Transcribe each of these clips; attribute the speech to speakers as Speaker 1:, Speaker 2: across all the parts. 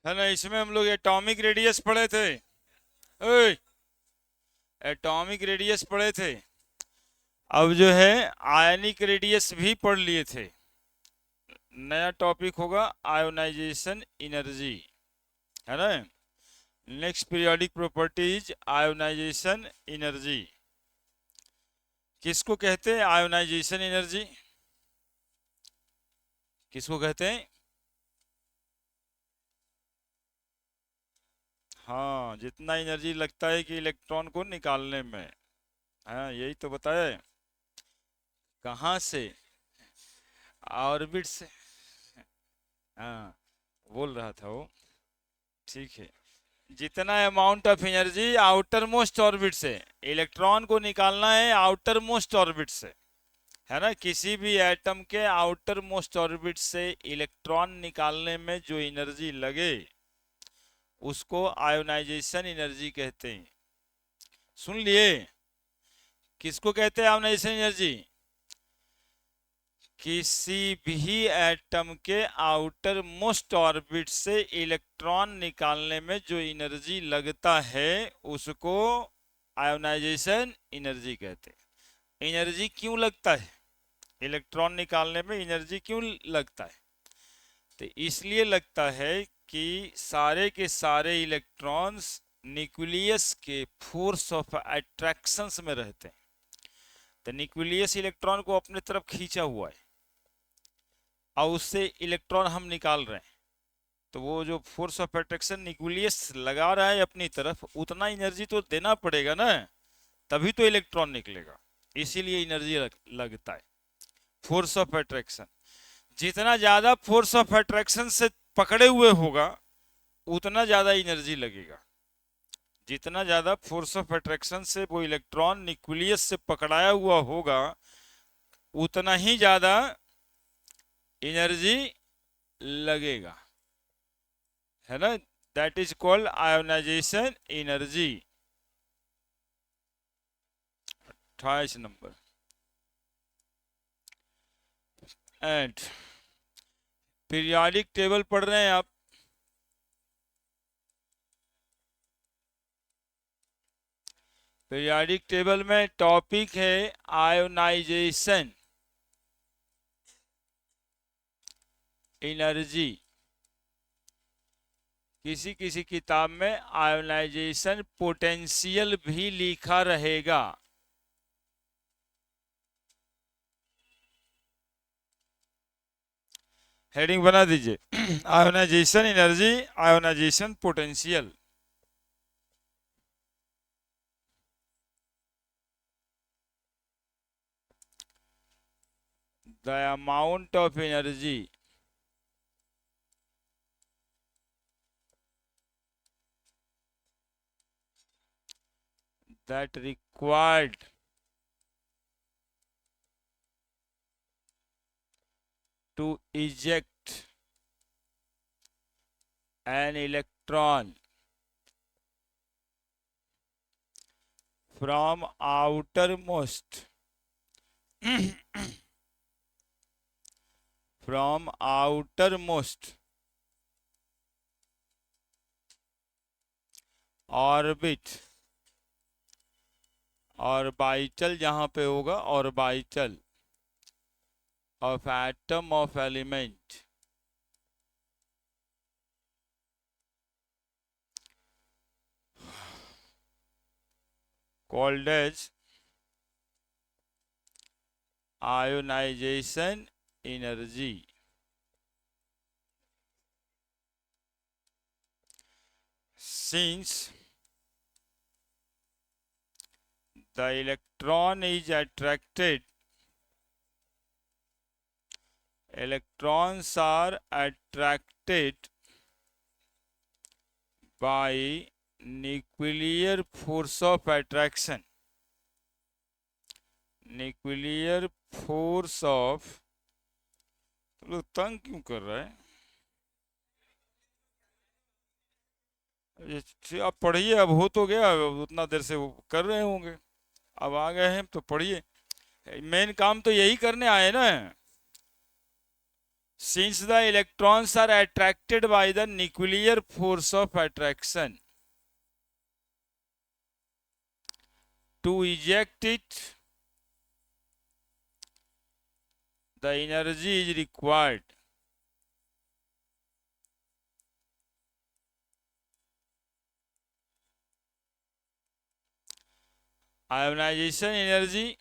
Speaker 1: है ना। इसमें हम लोग एटॉमिक रेडियस पढ़े थे। ओए, एटॉमिक रेडियस पढ़े थे। अब जो है आयनिक रेडियस भी पढ़ लिए थे। नया टॉपिक होगा आयोनाइजेशन एनर्जी, है ना। Next periodic properties ionization energy. किसको कहते हैं आयोनाइजेशन एनर्जी? किसको कहते हैं? हाँ, जितना एनर्जी लगता है कि इलेक्ट्रॉन को निकालने में। हाँ, यही तो बताया है। कहाँ से? ऑर्बिट से। हाँ, बोल रहा था वो। ठीक है। जितना amount of energy outer most orbit से, इलेक्ट्रॉन को निकालना है आउटर मोस्ट ऑर्बिट से, है ना। किसी भी एटम के आउटर मोस्ट ऑर्बिट से इलेक्ट्रॉन निकालने में जो एनर्जी लगे उसको आयोनाइजेशन एनर्जी कहते हैं। सुन लिए? किसको कहते हैं आयोनाइजेशन एनर्जी? किसी भी एटम के आउटर मोस्ट ऑर्बिट से इलेक्ट्रॉन निकालने में जो एनर्जी लगता है उसको आयोनाइजेशन एनर्जी कहते हैं। एनर्जी क्यों लगता है? इलेक्ट्रॉन निकालने में एनर्जी क्यों लगता है? तो इसलिए लगता है कि सारे के सारे इलेक्ट्रॉन्स न्यूक्लियस के फोर्स ऑफ अट्रैक्शंस में रहते हैं। तो न्यूक्लियस इलेक्ट्रॉन को अपने तरफ खींचा हुआ है और उससे इलेक्ट्रॉन हम निकाल रहे हैं। तो वो जो फोर्स ऑफ अट्रैक्शन न्यूक्लियस लगा रहा है अपनी तरफ, उतना एनर्जी तो देना पड़ेगा ना, तभी तो इलेक्ट्रॉन निकलेगा। इसीलिए एनर्जी लगता है। फोर्स ऑफ अट्रैक्शन, जितना ज्यादा फोर्स ऑफ अट्रैक्शन से पकड़े हुए होगा उतना ज्यादा एनर्जी लगेगा। जितना ज्यादा फोर्स ऑफ अट्रैक्शन से वो इलेक्ट्रॉन न्यूक्लियस से पकड़ाया हुआ होगा उतना ही ज्यादा एनर्जी लगेगा, है ना। That is called ionisation energy. 28 number. And periodic table पढ़ रहे हैं आप? पीरियोडिक टेबल में टॉपिक है आयोनाइजेशन एनर्जी। किसी किसी किताब में आयोनाइजेशन पोटेंशियल भी लिखा रहेगा। हेडिंग बना दीजिए ionization energy, ionization potential. The amount of energy that required to eject an electron from outermost from outermost orbit, orbital जहां पे होगा orbital of atom of element called as ionization energy. Since the electron is attracted, electrons are attracted by nuclear force of attraction, nuclear force of, लोग तंग क्यों कर रहा है? आप पढ़िए, अब हो तो गया, अब उतना देर से वो कर रहे होंगे, अब आ गए हैं तो पढ़िए। मेन काम तो यही करने आए ना। since the electrons are attracted by the nuclear force of attraction, to eject it the energy is required. Ionization energy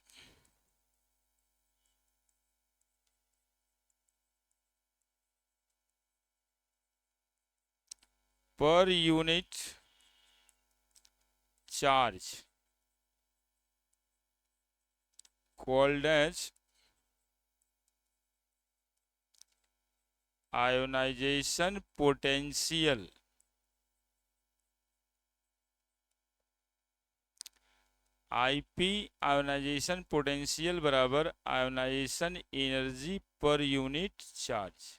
Speaker 1: per unit charge called as ionization potential. IP ionisation potential बराबर ionisation energy पर unit charge.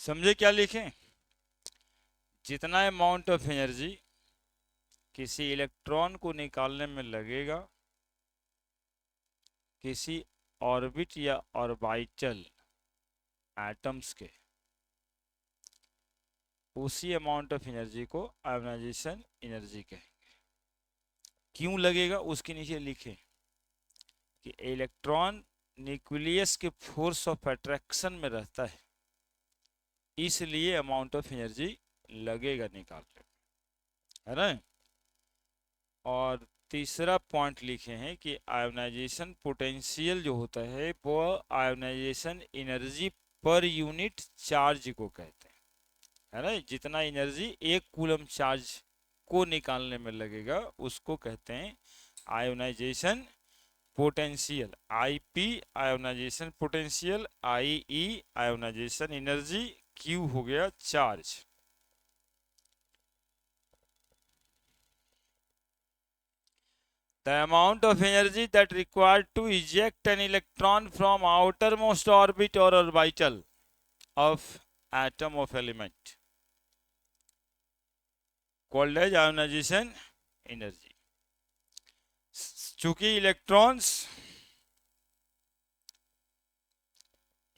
Speaker 1: समझे क्या लिखें? जितना amount of energy किसी electron को निकालने में लगेगा किसी ऑर्बिट या ऑर्बिटल एटम्स के, उसी अमाउंट ऑफ एनर्जी को आयोनाइजेशन एनर्जी कहेंगे। क्यों लगेगा उसके नीचे लिखे कि इलेक्ट्रॉन न्यूक्लियस के फोर्स ऑफ अट्रैक्शन में रहता है, इसलिए अमाउंट ऑफ एनर्जी लगेगा निकालने में, है ना। और तीसरा पॉइंट लिखे हैं कि आयोनाइजेशन पोटेंशियल जो होता है वो आयोनाइजेशन एनर्जी पर यूनिट चार्ज को कहते हैं, है ना। जितना एनर्जी एक कूलम चार्ज को निकालने में लगेगा उसको कहते हैं ionization potential. IP ionization potential, IE ionization energy, Q हो गया charge. The amount of energy that required to eject an electron from outermost orbit or orbital of atom of element called as ionization energy। चूंकि electrons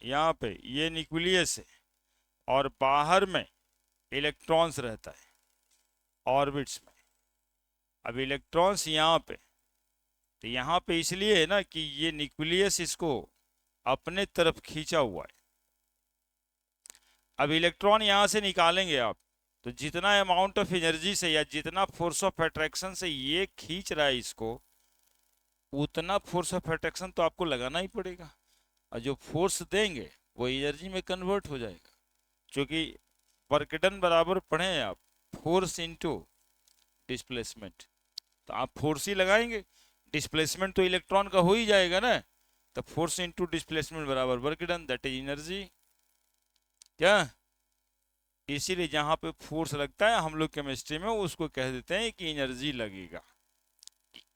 Speaker 1: यहाँ पे ये nucleus है और बाहर में इलेक्ट्रॉन्स रहता है ऑर्बिट्स में। अब इलेक्ट्रॉन्स यहाँ पे, तो यहाँ पे इसलिए है ना कि ये न्यूक्लियस इसको अपने तरफ खींचा हुआ है। अब इलेक्ट्रॉन यहाँ से निकालेंगे आप तो जितना अमाउंट ऑफ एनर्जी से या जितना फोर्स ऑफ अट्रैक्शन से ये खींच रहा है इसको, उतना फोर्स ऑफ अट्रैक्शन तो आपको लगाना ही पड़ेगा, और जो फोर्स देंगे वो एनर्जी में कन्वर्ट हो जाएगा। क्योंकि वर्क डन बराबर पढ़े हैं आप, फोर्स इनटू डिस्प्लेसमेंट, तो आप फोर्स ही लगाएंगे, डिस्प्लेसमेंट तो इलेक्ट्रॉन का हो ही जाएगा ना, तो फोर्स इनटू डिस्प्लेसमेंट बराबर work done, that is energy. क्या, इसीलिए जहां पे फोर्स लगता है हम लोग केमिस्ट्री में उसको कह देते हैं कि एनर्जी लगेगा।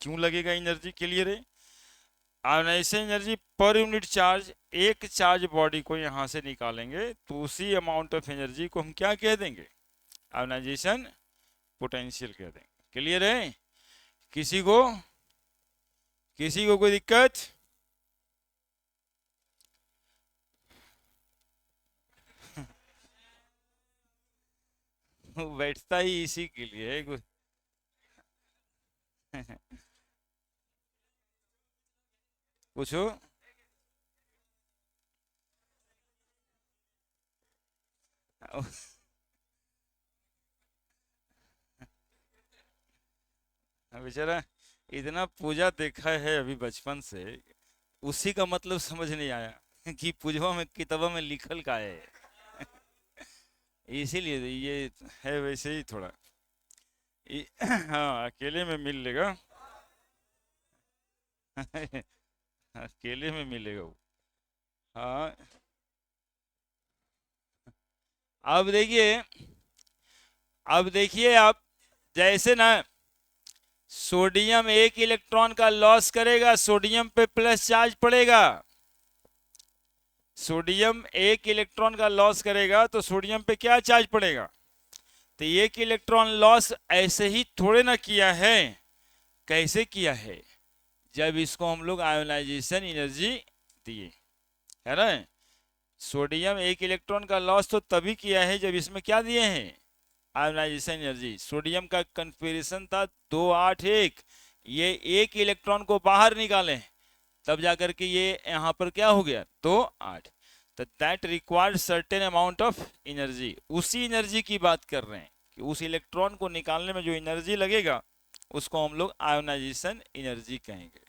Speaker 1: क्यों लगेगा एनर्जी, क्लियर है। आयोनाइजेशन एनर्जी पर यूनिट चार्ज, एक चार्ज बॉडी को यहां से निकालेंगे तो उसी अमाउंट ऑफ एनर्जी को हम क्या कह देंगे, आयोनाइजेशन पोटेंशियल कह देंगे। क्लियर है, किसी को कोई दिक्कत? बैठता ही इसी के लिए है। पूछो। बेचारा इतना पूजा देखा है अभी बचपन से, उसी का मतलब समझ नहीं आया कि पूजवा में किताबों में लिखल का है। इसीलिए ये है वैसे ही थोड़ा हाँ, अकेले में मिल लेगा। अकेले में मिलेगा वो। हाँ, अब देखिए, आप जैसे ना सोडियम एक इलेक्ट्रॉन का लॉस करेगा, सोडियम पे प्लस चार्ज पड़ेगा। सोडियम एक इलेक्ट्रॉन का लॉस करेगा तो सोडियम पे क्या चार्ज पड़ेगा। तो एक इलेक्ट्रॉन लॉस ऐसे ही थोड़े ना किया है, कैसे किया है, जब इसको हम लोग आयोनाइजेशन एनर्जी दिए, है ना। सोडियम एक इलेक्ट्रॉन का लॉस तो तभी किया है जब इसमें क्या दिए हैं, आयोनाइजेशन एनर्जी। सोडियम का कन्फिगरेशन था 281, ये एक इलेक्ट्रॉन को बाहर निकाले तब जाकर के ये यहाँ पर क्या हो गया 2 8। तो that required certain amount of energy, उसी एनर्जी की बात कर रहे हैं कि उस इलेक्ट्रॉन को निकालने में जो एनर्जी लगेगा उसको हम लोग आयोनाइजेशन एनर्जी कहेंगे।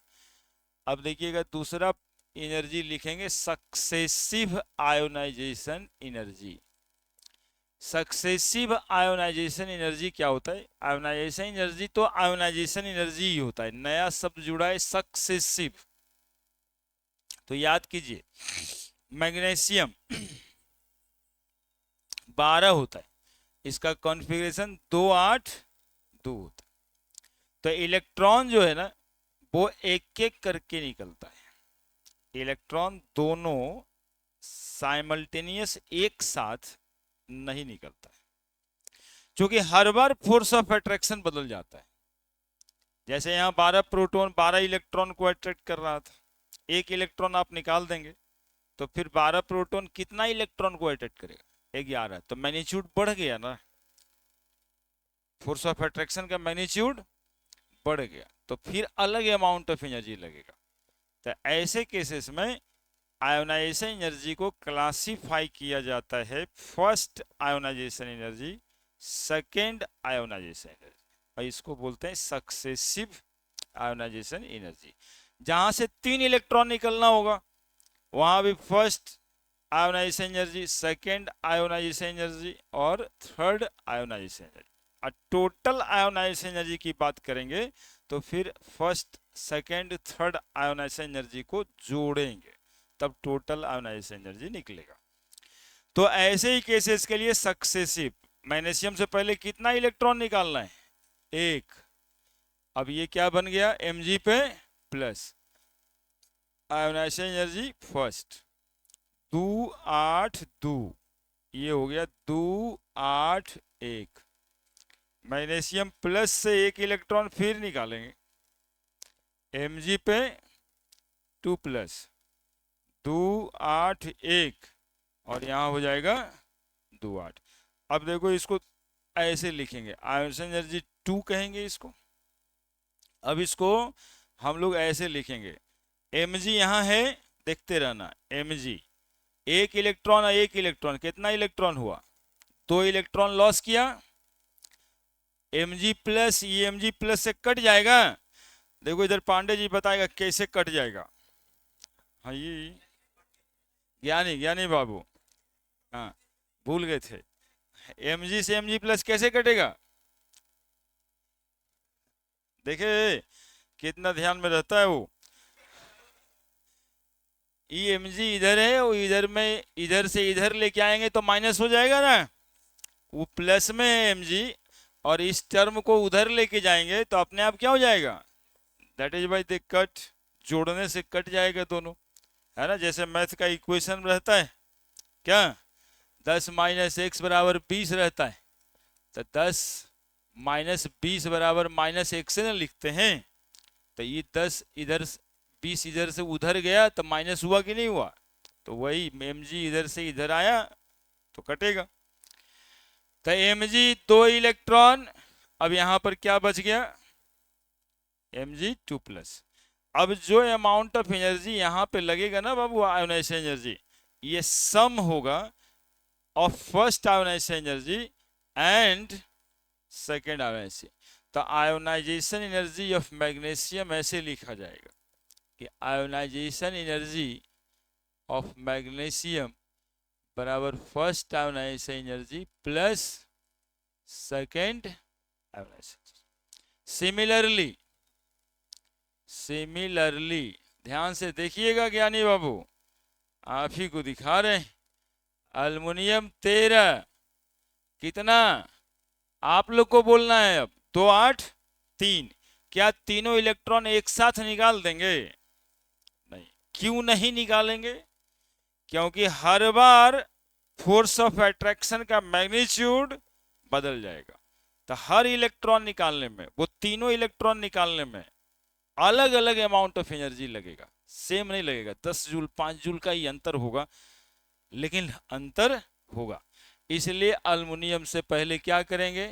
Speaker 1: अब देखिएगा दूसरा एनर्जी लिखेंगे successive ionisation energy. Successive ionisation energy क्या होता है, आयोनाइजेशन एनर्जी तो आयोनाइजेशन एनर्जी ही होता है, नया शब्द जुड़ा है सक्सेसिव। तो याद कीजिए, मैग्नीशियम 12 होता है, इसका कॉन्फ़िगरेशन 2 8 2 होता है। तो इलेक्ट्रॉन जो है ना वो एक एक करके निकलता है, इलेक्ट्रॉन दोनों साइमल्टेनियस एक साथ नहीं निकलता है, क्योंकि हर बार फोर्स ऑफ अट्रैक्शन बदल जाता है। जैसे यहाँ 12 प्रोटॉन 12 इलेक्ट्रॉन को अट्रैक्ट कर रहा था, एक इलेक्ट्रॉन आप निकाल देंगे तो फिर 12 प्रोटॉन कितना इलेक्ट्रॉन को अट्रैक्ट करेगा, 11। तो मैग्नीट्यूड बढ़ गया ना, फोर्स ऑफ अट्रैक्शन का मैग्नीट्यूड बढ़ गया, तो फिर अलग अमाउंट ऑफ एनर्जी लगेगा। तो ऐसे केसेस में आयोनाइजेशन एनर्जी को क्लासिफाई किया जाता है, first ionization energy, second ionization energy, और इसको बोलते हैं सक्सेसिव आयोनाइजेशन एनर्जी। जहां से 3 इलेक्ट्रॉन निकलना होगा वहां भी first ionization energy, second ionization energy और थर्ड आयोनाइजेशन एनर्जी। और टोटल आयोनाइजेशन एनर्जी की बात करेंगे तो फिर first second third ionisation energy को जोड़ेंगे तब टोटल आयोनाइजेशन एनर्जी निकलेगा। तो ऐसे ही केसेस के लिए सक्सेसिव, मैग्नीशियम से पहले कितना इलेक्ट्रॉन निकालना है, एक। अब ये क्या बन गया, Mg पे प्लस, आयोनाइजेशन एनर्जी फर्स्ट 2 8 2, ये हो गया 2 8 1। मैग्नीशियम प्लस से एक इलेक्ट्रॉन फिर निकालेंगे, Mg पे 2 प्लस 2 8 1, और यहाँ हो जाएगा 2 8। अब देखो इसको ऐसे लिखेंगे, आयोनाइजेशन एनर्जी 2 कहेंगे इसको। अब इसको हम लोग ऐसे लिखेंगे, Mg यहाँ है, देखते रहना, Mg एक इलेक्ट्रॉन और एक इलेक्ट्रॉन, कितना इलेक्ट्रॉन हुआ, 2 इलेक्ट्रॉन लॉस किया, mg प्लस ये mg प्लस से कट जाएगा। देखो इधर पांडे जी बताएगा कैसे कट जाएगा। हाँ ये ज्ञानी ज्ञानी बाबू, हाँ भूल गए थे। mg से mg प्लस कैसे कटेगा, देखे कितना ध्यान में रहता है वो। ई एम जी इधर है, वो इधर में इधर से इधर लेके आएंगे तो माइनस हो जाएगा ना, वो प्लस में है एम जी, और इस टर्म को उधर लेके जाएंगे तो अपने आप क्या हो जाएगा, that is by the cut, जोड़ने से कट जाएगा दोनों, है ना। जैसे मैथ का इक्वेशन रहता है क्या, 10 माइनस एक्स बराबर 20 रहता है, तो 10 माइनस 20 बराबर माइनस एक्स से ना लिखते हैं, तो ये 10 इधर 20 इधर से उधर गया तो माइनस हुआ कि नहीं हुआ, तो वही एम जी इधर से इधर आया तो कटेगा। तो एम जी 2 इलेक्ट्रॉन, अब यहां पर क्या बच गया, एम जी 2 प्लस। अब जो अमाउंट ऑफ एनर्जी यहां पे लगेगा ना बाबू आयोनाइजेशन एनर्जी, ये सम होगा of first ionization energy and second ionization. तो आयोनाइजेशन एनर्जी ऑफ मैग्नीशियम ऐसे लिखा जाएगा कि आयोनाइजेशन एनर्जी ऑफ मैग्नीशियम बराबर first ionization energy plus second ionization. Similarly similarly ध्यान से देखिएगा ज्ञानी बाबू, आप ही को दिखा रहे हैं, अल्युमिनियम 13 कितना, आप लोग को बोलना है अब, 2 8 3, क्या तीनों इलेक्ट्रॉन एक साथ निकाल देंगे, नहीं। क्यों नहीं निकालेंगे, क्योंकि हर बार फोर्स ऑफ अट्रैक्शन का मैग्नीट्यूड बदल जाएगा, तो हर इलेक्ट्रॉन निकालने में, वो तीनों इलेक्ट्रॉन निकालने में अलग अलग अमाउंट ऑफ एनर्जी लगेगा, सेम नहीं लगेगा, 10 जूल 5 जूल का ही अंतर होगा, लेकिन अंतर होगा। इसलिए अल्युमिनियम से पहले क्या करेंगे,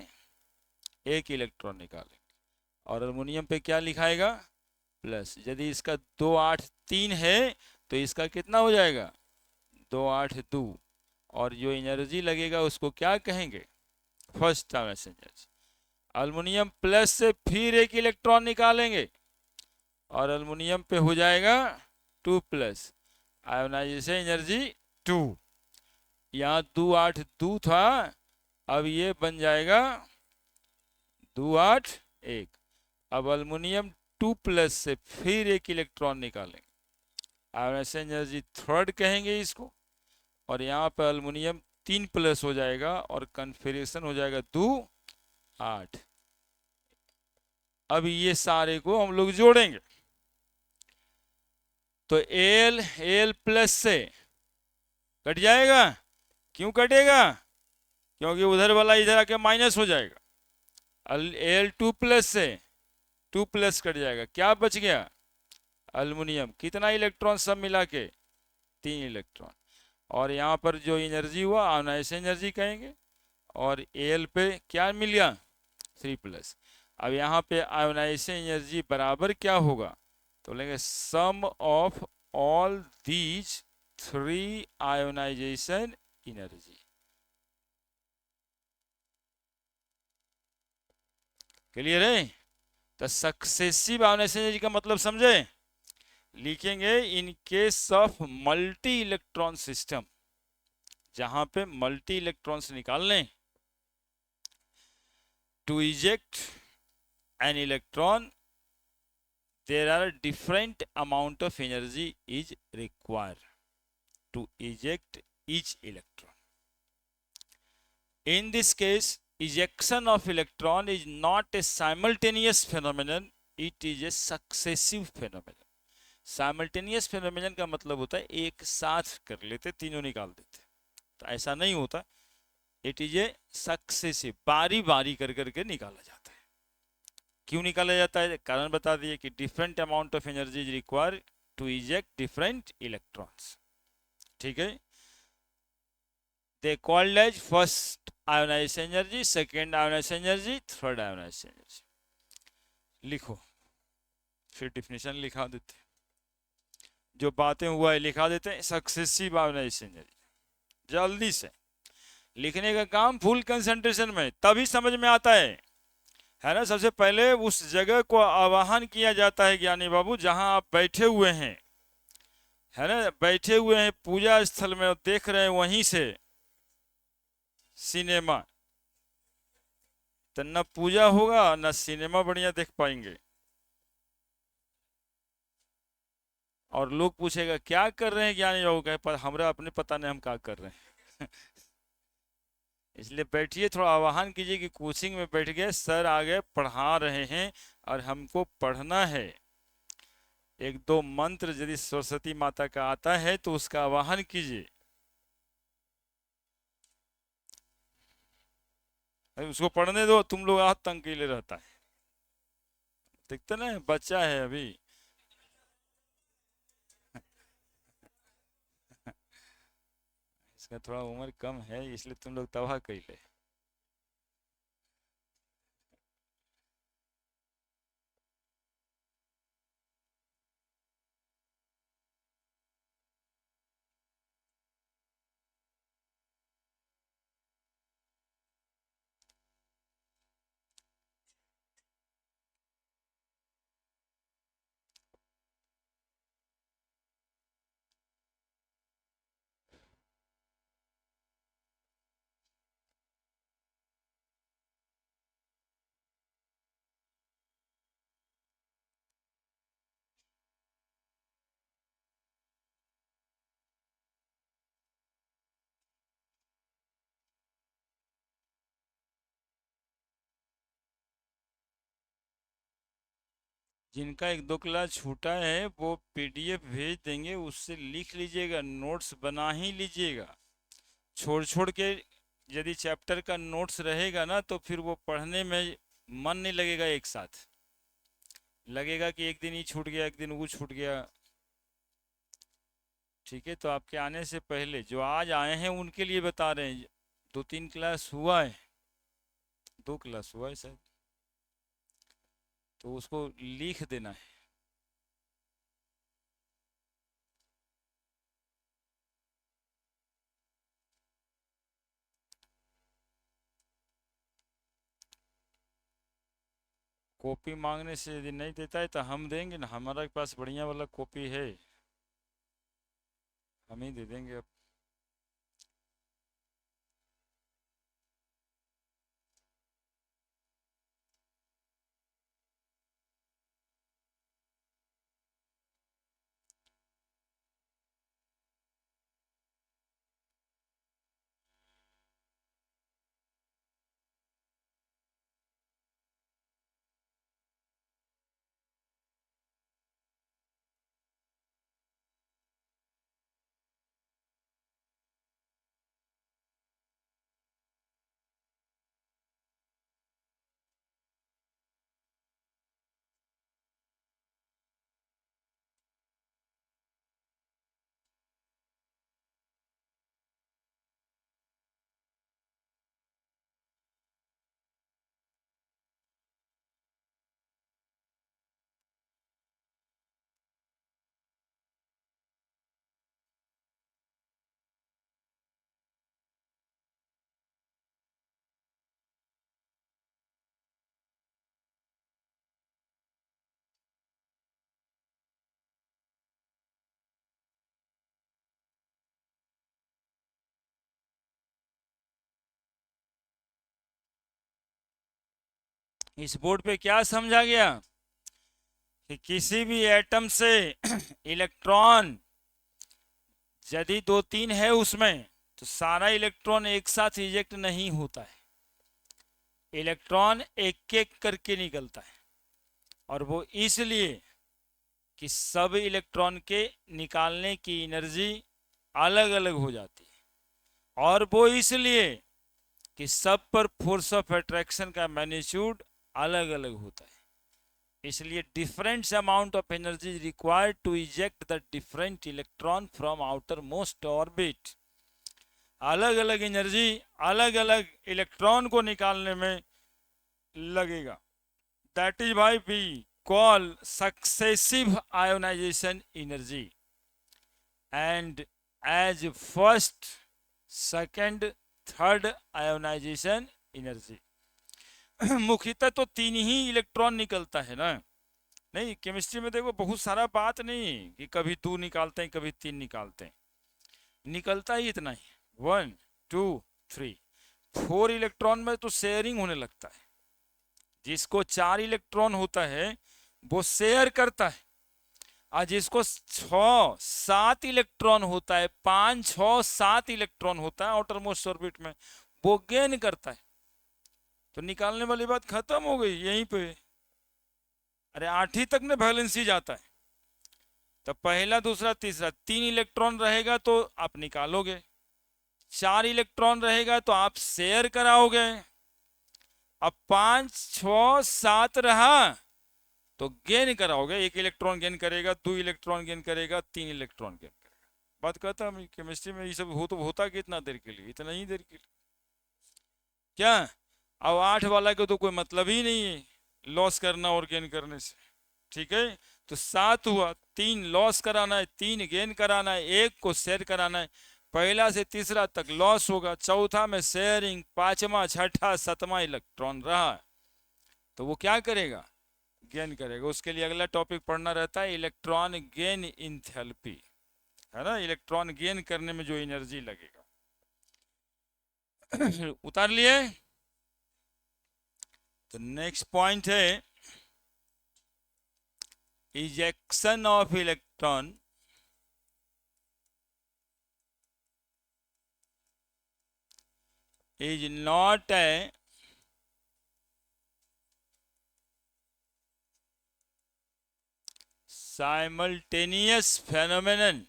Speaker 1: एक इलेक्ट्रॉन निकालेंगे, और अल्युमिनियम पे क्या लिखाएगा, प्लस। यदि इसका 2 8 3 है तो इसका कितना हो जाएगा, 2 8 2, और जो एनर्जी लगेगा उसको क्या कहेंगे, फर्स्ट एनर्जी। अल्युमिनियम प्लस से फिर एक इलेक्ट्रॉन निकालेंगे, और अल्युमिनियम पे हो जाएगा 2 प्लस, आयोनाइजेशन एनर्जी 2। यहाँ 2 8 2 था, अब ये बन जाएगा 2 8 1। अब अल्युमिनियम 2 प्लस से फिर एक इलेक्ट्रॉन निकालेंगे, आयोनाइजेशन एनर्जी थर्ड कहेंगे इसको, और यहाँ पे अल्युमिनियम 3 प्लस हो जाएगा और कन्फिगरेशन हो जाएगा 2 8। अब ये सारे को हम लोग जोड़ेंगे, तो एल प्लस से कट जाएगा, क्यों कटेगा, क्योंकि उधर वाला इधर आके माइनस हो जाएगा। एल 2 प्लस से 2 प्लस कट जाएगा, क्या बच गया, अल्युमिनियम कितना इलेक्ट्रॉन सब मिला के 3 इलेक्ट्रॉन, और यहाँ पर जो एनर्जी हुआ आयोनाइजेशन एनर्जी कहेंगे, और एल पे क्या मिल गया 3 प्लस। अब यहाँ पे आयोनाइजेशन एनर्जी बराबर क्या होगा, तो लेंगे sum of all these 3 ionisation energy. Clear है, तो सक्सेसिव आयोनाइजेशन एनर्जी का मतलब समझे, लिखेंगे in case of multi electron system, जहां पे मल्टी इलेक्ट्रॉन्स निकालने, to eject an electron there are different amount of energy is required to eject each electron. In this case, ejection of electron is not a simultaneous phenomenon, it is a successive phenomenon. Simultaneous phenomenon का मतलब होता है एक साथ कर लेते, तीनों निकाल देते, तो ऐसा नहीं होता, it is a successive, बारी बारी कर करके निकाला जाता है। क्यों निकाला जाता है, कारण बता दिए कि different amount of energy is required to eject different electrons, ठीक है। They called as first ionization energy, second ionization energy, third ionisation energy. लिखो, फिर डिफिनेशन लिखा देते, जो बातें हुआ है लिखा देते हैं। सक्सेसिव आयोनाइजेशन एनर्जी, जल्दी से लिखने का काम फुल कंसंट्रेशन में, तभी समझ में आता है। है ना। सबसे पहले उस जगह को आवाहन किया जाता है ज्ञानी बाबू जहां आप बैठे हुए हैं, है ना, बैठे हुए हैं पूजा स्थल में और देख रहे हैं वहीं से सिनेमा, तो न पूजा होगा न सिनेमा बढ़िया देख पाएंगे। और लोग पूछेगा क्या कर रहे हैं ज्ञानी बाबू, कहे पर हमरा अपने पता नहीं हम क्या कर रहे हैं। इसलिए बैठिए, थोड़ा आह्वान कीजिए कि कोचिंग में बैठ गए, सर आगे पढ़ा रहे हैं और हमको पढ़ना है। एक दो मंत्र यदि सरस्वती माता का आता है तो उसका आह्वान कीजिए। अरे उसको पढ़ने दो, तुम लोग आज तंग के लिए रहता है, देखते ना बच्चा है अभी। इसका थोड़ा उम्र कम है इसलिए तुम लोग तबाह कर ले। जिनका एक दो क्लास छूटा है वो पीडीएफ भेज देंगे, उससे लिख लीजिएगा, नोट्स बना ही लीजिएगा। छोड़ छोड़ के यदि चैप्टर का नोट्स रहेगा ना तो फिर वो पढ़ने में मन नहीं लगेगा, एक साथ लगेगा कि एक दिन ये छूट गया एक दिन वो छूट गया। ठीक है, तो आपके आने से पहले जो आज आए हैं उनके लिए बता रहे हैं, दो तीन क्लास हुआ है, दो क्लास हुआ है शायद, तो उसको लिख देना है। कॉपी मांगने से यदि नहीं देता है तो हम देंगे ना, हमारे पास बढ़िया वाला कॉपी है, हम ही दे देंगे अब। इस बोर्ड पे क्या समझा गया कि किसी भी एटम से इलेक्ट्रॉन यदि दो तीन है उसमें तो सारा इलेक्ट्रॉन एक साथ इजेक्ट नहीं होता है, इलेक्ट्रॉन एक एक करके निकलता है। और वो इसलिए कि सब इलेक्ट्रॉन के निकालने की एनर्जी अलग अलग हो जाती है, और वो इसलिए कि सब पर फोर्स ऑफ अट्रैक्शन का मैग्नीट्यूड अलग अलग होता है। इसलिए different amount of energy required to eject the different electron from outermost orbit. अलग अलग एनर्जी अलग अलग इलेक्ट्रॉन को निकालने में लगेगा। That is why we call successive ionisation energy and as first, second, third ionisation energy. मुख्यतः तो 3 ही इलेक्ट्रॉन निकलता है ना। नहीं, केमिस्ट्री में देखो बहुत सारा बात नहीं कि कभी 2 निकालते हैं कभी 3 निकालते हैं, निकलता ही इतना ही, 1 2 3 4 इलेक्ट्रॉन में तो शेयरिंग होने लगता है। जिसको 4 इलेक्ट्रॉन होता है वो शेयर करता है, और जिसको 6 7 इलेक्ट्रॉन होता है, 5 6 7 इलेक्ट्रॉन होता है आउटर मोस्ट ऑर्बिट में, वो गेन करता है। तो निकालने वाली बात खत्म हो गई यहीं पे। अरे 8 तक में वैलेंसी जाता है, तो पहला दूसरा तीसरा 3 इलेक्ट्रॉन रहेगा तो आप निकालोगे, 4 इलेक्ट्रॉन रहेगा तो आप शेयर कराओगे। अब 5 6 7 रहा तो गेन कराओगे, 1 इलेक्ट्रॉन गेन करेगा, 2 इलेक्ट्रॉन गेन करेगा, 3 इलेक्ट्रॉन गेन करेगा। बात कहता हूँ केमिस्ट्री में ये सब तो होता कितना देर के लिए, इतना ही देर के लिए क्या। अब 8 वाला को तो कोई मतलब ही नहीं है लॉस करना और गेन करने से, ठीक है। तो 7 हुआ, 3 लॉस कराना है, 3 गेन कराना है, 1 को शेयर कराना है। पहला से तीसरा तक लॉस होगा, चौथा में शेयरिंग, 5वां 6ठा 7वां इलेक्ट्रॉन रहा तो वो क्या करेगा, गेन करेगा। उसके लिए अगला टॉपिक पढ़ना रहता है इलेक्ट्रॉन गेन इंथैल्पी, है ना, इलेक्ट्रॉन गेन करने में जो एनर्जी लगेगा। उतार लिए। तो नेक्स्ट पॉइंट है ejection of electron is not a simultaneous phenomenon.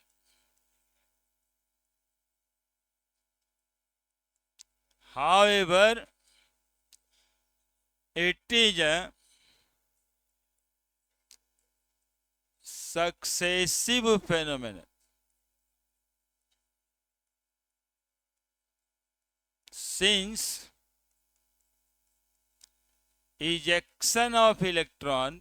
Speaker 1: However, it is a successive phenomenon. Since ejection of electron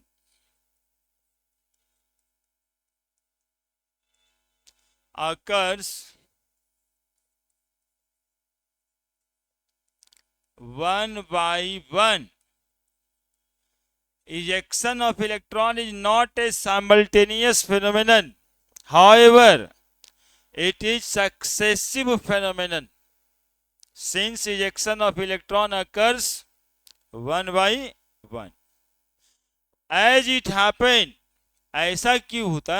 Speaker 1: occurs one by one. Ejection of electron is not a simultaneous phenomenon. However, it is successive phenomenon. Since ejection of electron occurs one by one. As it happen, ऐसा क्यों होता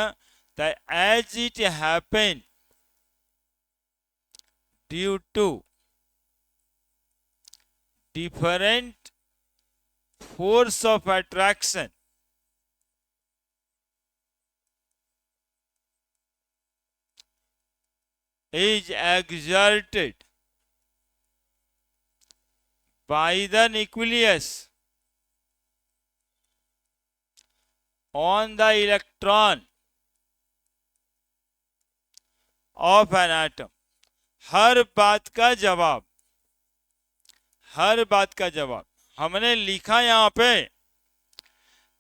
Speaker 1: है, as it happen due to different force of attraction is exerted by the nucleus on the electron of an atom. हर बात का जवाब, हर बात का जवाब हमने लिखा यहां पे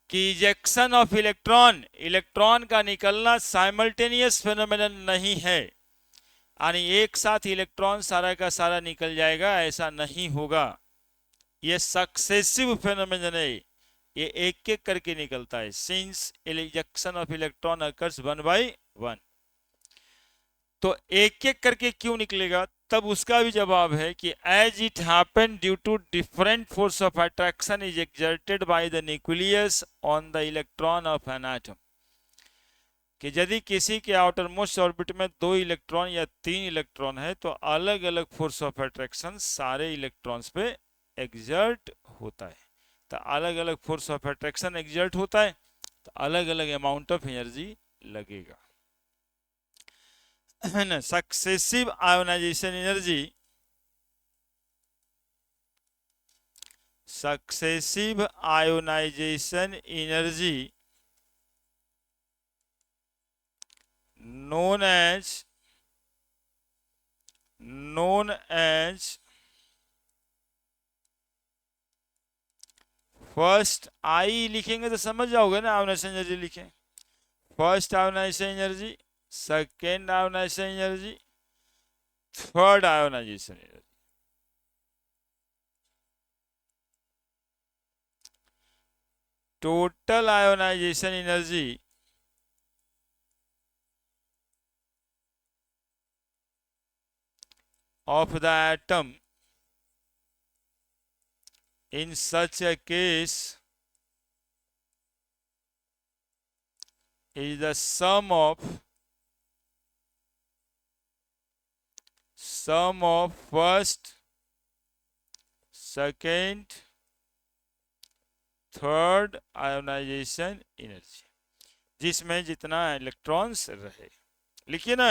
Speaker 1: कि इजेक्शन ऑफ इलेक्ट्रॉन, इलेक्ट्रॉन का निकलना साइमल्टेनियस फेनोमेनन नहीं है, यानी एक साथ इलेक्ट्रॉन सारा का सारा निकल जाएगा, ऐसा नहीं होगा। ये सक्सेसिव फेनोमेनन है, ये एक एक करके निकलता है। Since ejection of electron occurs one by one, तो एक एक करके क्यों निकलेगा, तब उसका भी जवाब है कि as it happen due to different force of attraction is exerted by the nucleus on the electron of an atom. कि यदि किसी के आउटर मोस्ट ऑर्बिट में 2 इलेक्ट्रॉन या 3 इलेक्ट्रॉन है तो अलग अलग फोर्स ऑफ अट्रैक्शन सारे इलेक्ट्रॉन्स पे एक्सर्ट होता है। तो अलग अलग फोर्स ऑफ अट्रैक्शन एक्सर्ट होता है तो अलग अलग अमाउंट ऑफ एनर्जी लगेगा, है ना। Successive ionisation energy, successive ionisation energy known as first I लिखेंगे तो समझ जाओगे ना, आयोनाइजेशन एनर्जी लिखें, first ionization energy, second ionization energy, third ionisation energy. total ionization energy of the atom in such a case is the sum of first, second, third ionisation energy, जिसमें जितना electrons रहे। लिखिए ना,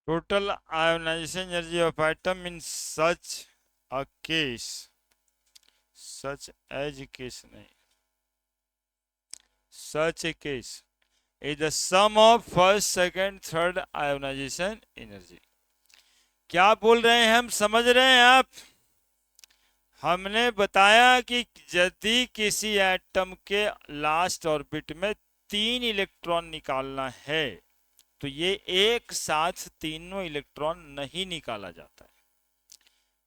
Speaker 1: total ionisation energy of atom in such a case, such as case नहीं, such a case is the sum of first, second, third ionisation energy. क्या बोल रहे हैं हम, समझ रहे हैं आप? हमने बताया कि यदि किसी एटम के लास्ट ऑर्बिट में 3 इलेक्ट्रॉन निकालना है तो ये एक साथ तीनों इलेक्ट्रॉन नहीं निकाला जाता है,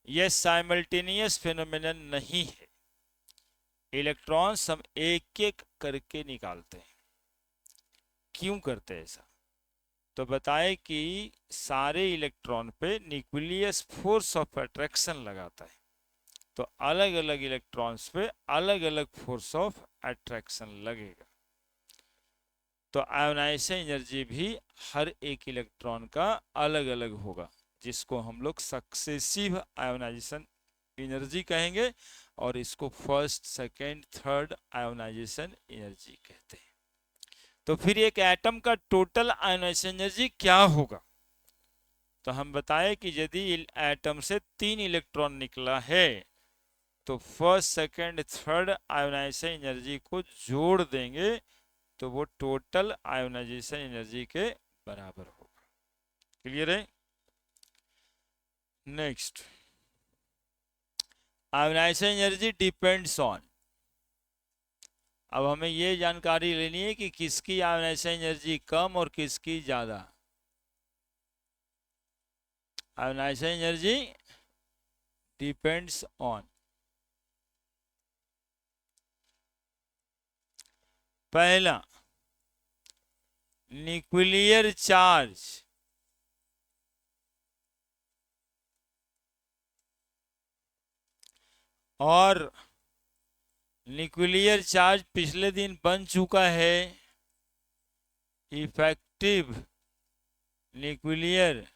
Speaker 1: यह साइमल्टेनियस फिनोमेनन नहीं है। इलेक्ट्रॉन्स हम एक एक करके निकालते हैं। क्यों करते हैं ऐसा? तो बताए कि सारे इलेक्ट्रॉन पे न्यूक्लियस फोर्स ऑफ अट्रैक्शन लगाता है, तो अलग अलग इलेक्ट्रॉन्स पे अलग अलग फोर्स ऑफ अट्रैक्शन लगेगा। तो आयोनाइजेशन एनर्जी भी हर एक इलेक्ट्रॉन का अलग अलग होगा, जिसको हम लोग सक्सेसिव आयोनाइजेशन एनर्जी कहेंगे, और इसको first, second, third ionisation energy कहते हैं। तो फिर एक एटम का टोटल आयोनाइजेशन एनर्जी क्या होगा? तो हम बताए कि यदि एटम से 3 इलेक्ट्रॉन निकला है तो first, second, third ionisation energy को जोड़ देंगे तो वो टोटल आयोनाइजेशन एनर्जी के बराबर होगा। क्लियर है? Next, ionization energy depends on. अब हमें ये जानकारी लेनी है कि किसकी आयोनाइजेशन एनर्जी कम और किसकी ज्यादा। आयोनाइजेशन एनर्जी डिपेंड्स ऑन, पहला न्यूक्लियर चार्ज, और न्यूक्लियर चार्ज पिछले दिन बन चुका है इफेक्टिव न्यूक्लियर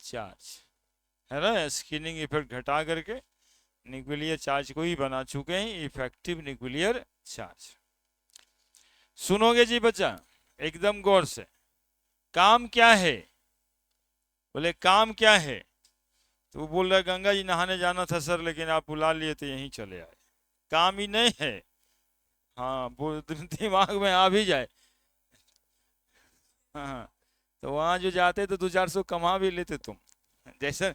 Speaker 1: चार्ज, है ना? स्किनिंग इफेक्ट घटा करके न्यूक्लियर चार्ज को ही बना चुके हैं इफेक्टिव न्यूक्लियर चार्ज। सुनोगे जी बच्चा एकदम गौर से, काम क्या है? बोले काम क्या है? तो वो बोल रहा गंगा जी नहाने जाना था सर, लेकिन आप बुला लिए तो यहीं चले आए। काम ही नहीं है। हाँ, वो दिमाग में आ भी जाए। हाँ, तो वहां जो जाते तो 200-400 कमा भी लेते तुम। जैसे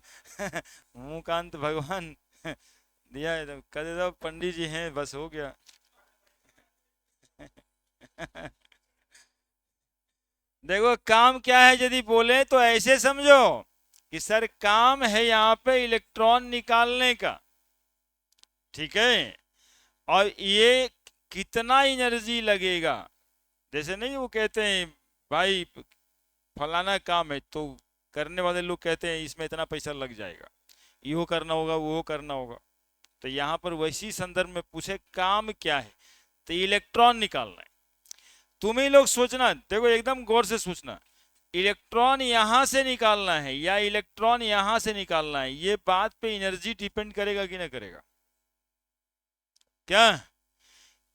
Speaker 1: मुकांत भगवान दिया है तो कर दो, पंडित जी हैं बस हो गया। देखो काम क्या है, यदि बोले तो ऐसे समझो कि सर काम है यहाँ पे इलेक्ट्रॉन निकालने का, ठीक है, और ये कितना एनर्जी लगेगा। जैसे नहीं वो कहते हैं भाई फलाना काम है तो करने वाले लोग कहते हैं इसमें इतना पैसा लग जाएगा, यो करना होगा वो करना होगा। तो यहाँ पर वैसी संदर्भ में पूछे काम क्या है, तो इलेक्ट्रॉन निकालना है। तुम ही लोग सोचना, देखो एकदम गौर से सोचना, इलेक्ट्रॉन यहां से निकालना है या इलेक्ट्रॉन यहां से निकालना है, ये बात पे एनर्जी डिपेंड करेगा कि ना करेगा? क्या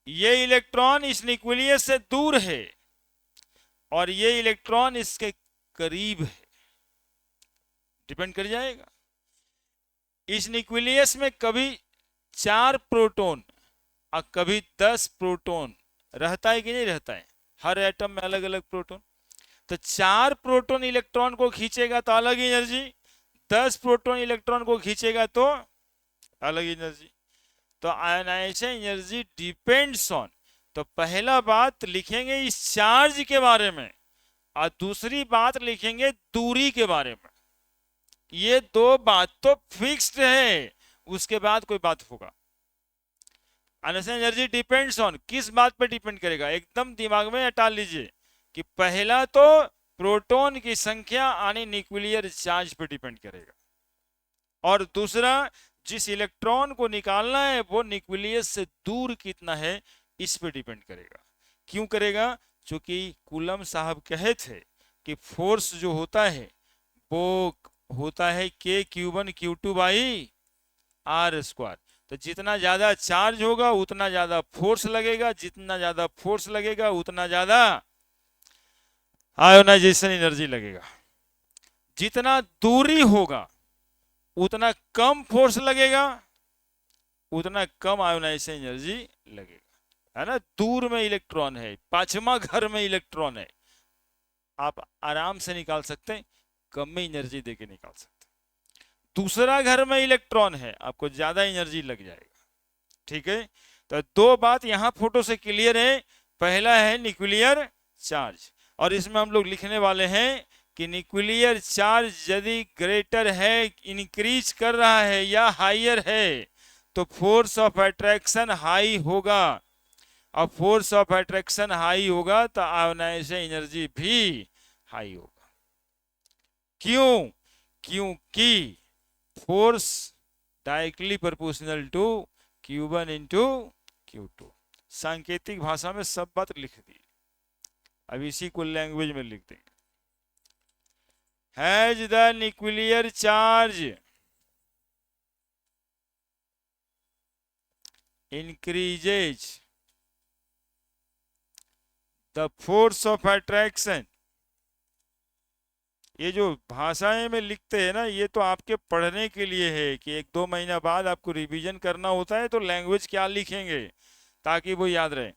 Speaker 1: ये इलेक्ट्रॉन इस न्यूक्लियस से दूर है और ये इलेक्ट्रॉन इसके करीब है, डिपेंड कर जाएगा। इस न्यूक्लियस में कभी 4 प्रोटॉन और कभी 10 प्रोटॉन रहता है कि नहीं रहता है? हर एटम में अलग अलग प्रोटॉन। तो 4 प्रोटॉन इलेक्ट्रॉन को खींचेगा तो अलग एनर्जी, 10 प्रोटॉन इलेक्ट्रॉन को खींचेगा तो अलग एनर्जी। तो आयोनाइजेशन एनर्जी डिपेंड्स ऑन, तो पहला बात लिखेंगे इस चार्ज के बारे में और दूसरी बात लिखेंगे दूरी के बारे में। ये दो बात तो फिक्स्ड है, उसके बाद कोई बात होगा। आयोनाइजेशन एनर्जी डिपेंड्स ऑन, किस बात पे डिपेंड करेगा, एकदम दिमाग में हटा लीजिए कि पहला तो प्रोटॉन की संख्या यानी न्यूक्लियर चार्ज पे डिपेंड करेगा, और दूसरा जिस इलेक्ट्रॉन को निकालना है वो न्यूक्लियस से दूर कितना है इस पे डिपेंड करेगा। क्यों करेगा? क्योंकि कूलम साहब कहे थे कि फोर्स जो होता है वो होता है के Q1 Q2 by are square. तो जितना ज्यादा चार्ज होगा उतना ज्यादा फोर्स लगेगा, जितना ज्यादा फोर्स लगेगा उतना ज्यादा आयोनाइजेशन एनर्जी लगेगा। जितना दूरी होगा उतना कम फोर्स लगेगा, उतना कम आयोनाइजेशन एनर्जी लगेगा, है ना। दूर में इलेक्ट्रॉन है, पांचवा घर में इलेक्ट्रॉन है, आप आराम से निकाल सकते हैं, कम में एनर्जी देके निकाल सकते हैं। दूसरा घर में इलेक्ट्रॉन है, आपको ज्यादा एनर्जी लग जाएगा, ठीक है। तो दो बात यहां फोटो से क्लियर है। पहला है न्यूक्लियर चार्ज, और इसमें हम लोग लिखने वाले हैं कि न्यूक्लियर चार्ज यदि ग्रेटर है, इंक्रीज कर रहा है या हाइयर है तो फोर्स ऑफ अट्रैक्शन हाई होगा, और फोर्स ऑफ अट्रैक्शन हाई होगा तो आयोनाइजेशन एनर्जी भी हाई होगा। क्यों? क्योंकि force directly proportional to Q1 into Q2। सांकेतिक भाषा में सब बात लिख दी, अब इसी को लैंग्वेज में लिख देंगे। Has the nuclear charge increases the force of attraction। ये जो भाषाएं में लिखते हैं ना, ये तो आपके पढ़ने के लिए है कि एक दो महीना बाद आपको रिवीजन करना होता है तो लैंग्वेज क्या लिखेंगे ताकि वो याद रहे।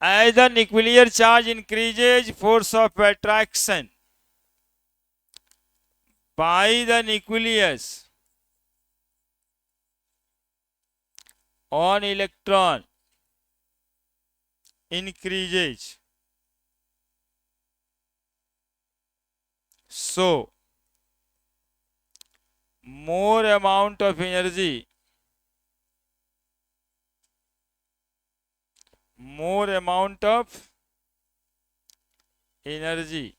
Speaker 1: As the nuclear charge increases force of attraction by the nucleus on electron increases, so more amount of energy, more amount of energy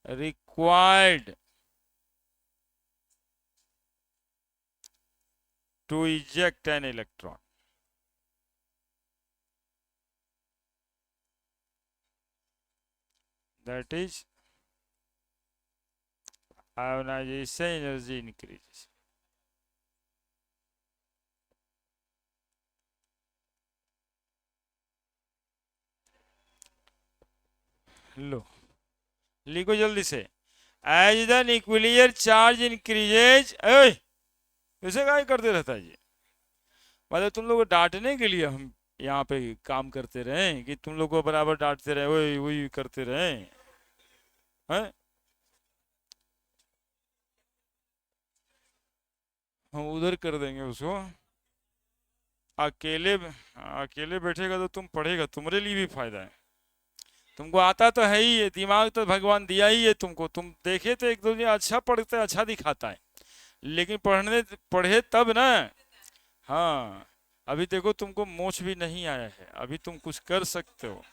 Speaker 1: required to eject an electron। That is ionization energy increases। लो लिखो जल्दी से, as the nuclear charge increases. ऐसे क्या करते रहता है जी? मतलब तुम लोग को डांटने के लिए हम यहाँ पे काम करते रहे कि तुम लोग को बराबर डांटते रहे, वही वही करते रहे हैं? हम उधर कर देंगे उसको। अकेले अकेले बैठेगा तो तुम पढ़ेगा, तुम्हारे लिए भी फायदा है। तुमको आता तो है ही, है दिमाग तो भगवान दिया ही है तुमको। तुम देखे तो एक दो दिन अच्छा पढ़ते, अच्छा दिखाता है, लेकिन पढ़े तब ना। हाँ, अभी देखो तुमको मोछ भी नहीं आया है, अभी तुम कुछ कर सकते हो।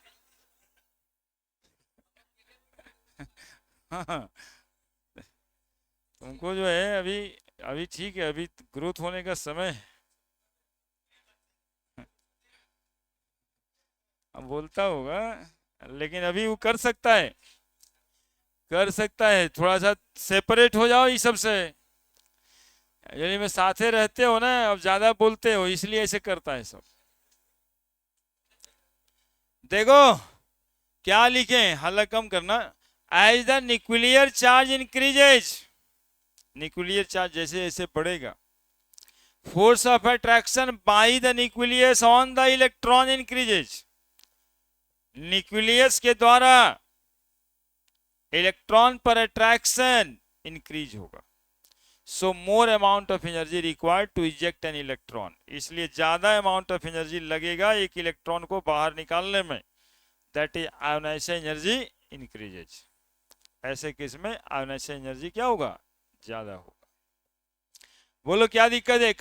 Speaker 1: हाँ, तुमको जो है अभी, अभी ठीक है, अभी ग्रोथ होने का समय है। अब बोलता होगा, लेकिन अभी वो कर सकता है, कर सकता है। थोड़ा सा सेपरेट हो जाओ इस सब से, यानी में साथे रहते हो ना, अब ज्यादा बोलते हो इसलिए ऐसे करता है सब। देखो क्या लिखे, हल्ला कम करना। As the nuclear charge increases, nuclear charge जैसे जैसे बढ़ेगा, force of attraction by the nucleus on the electron increases, nucleus के द्वारा इलेक्ट्रॉन पर अट्रैक्शन इंक्रीज होगा। So more amount of energy required to eject an electron, इसलिए ज्यादा amount of energy लगेगा एक इलेक्ट्रॉन को बाहर निकालने में। That is ionization energy increases. ऐसे केस में आयोनाइजेशन एनर्जी क्या होगा, ज्यादा होगा। बोलो क्या दिक्कत है,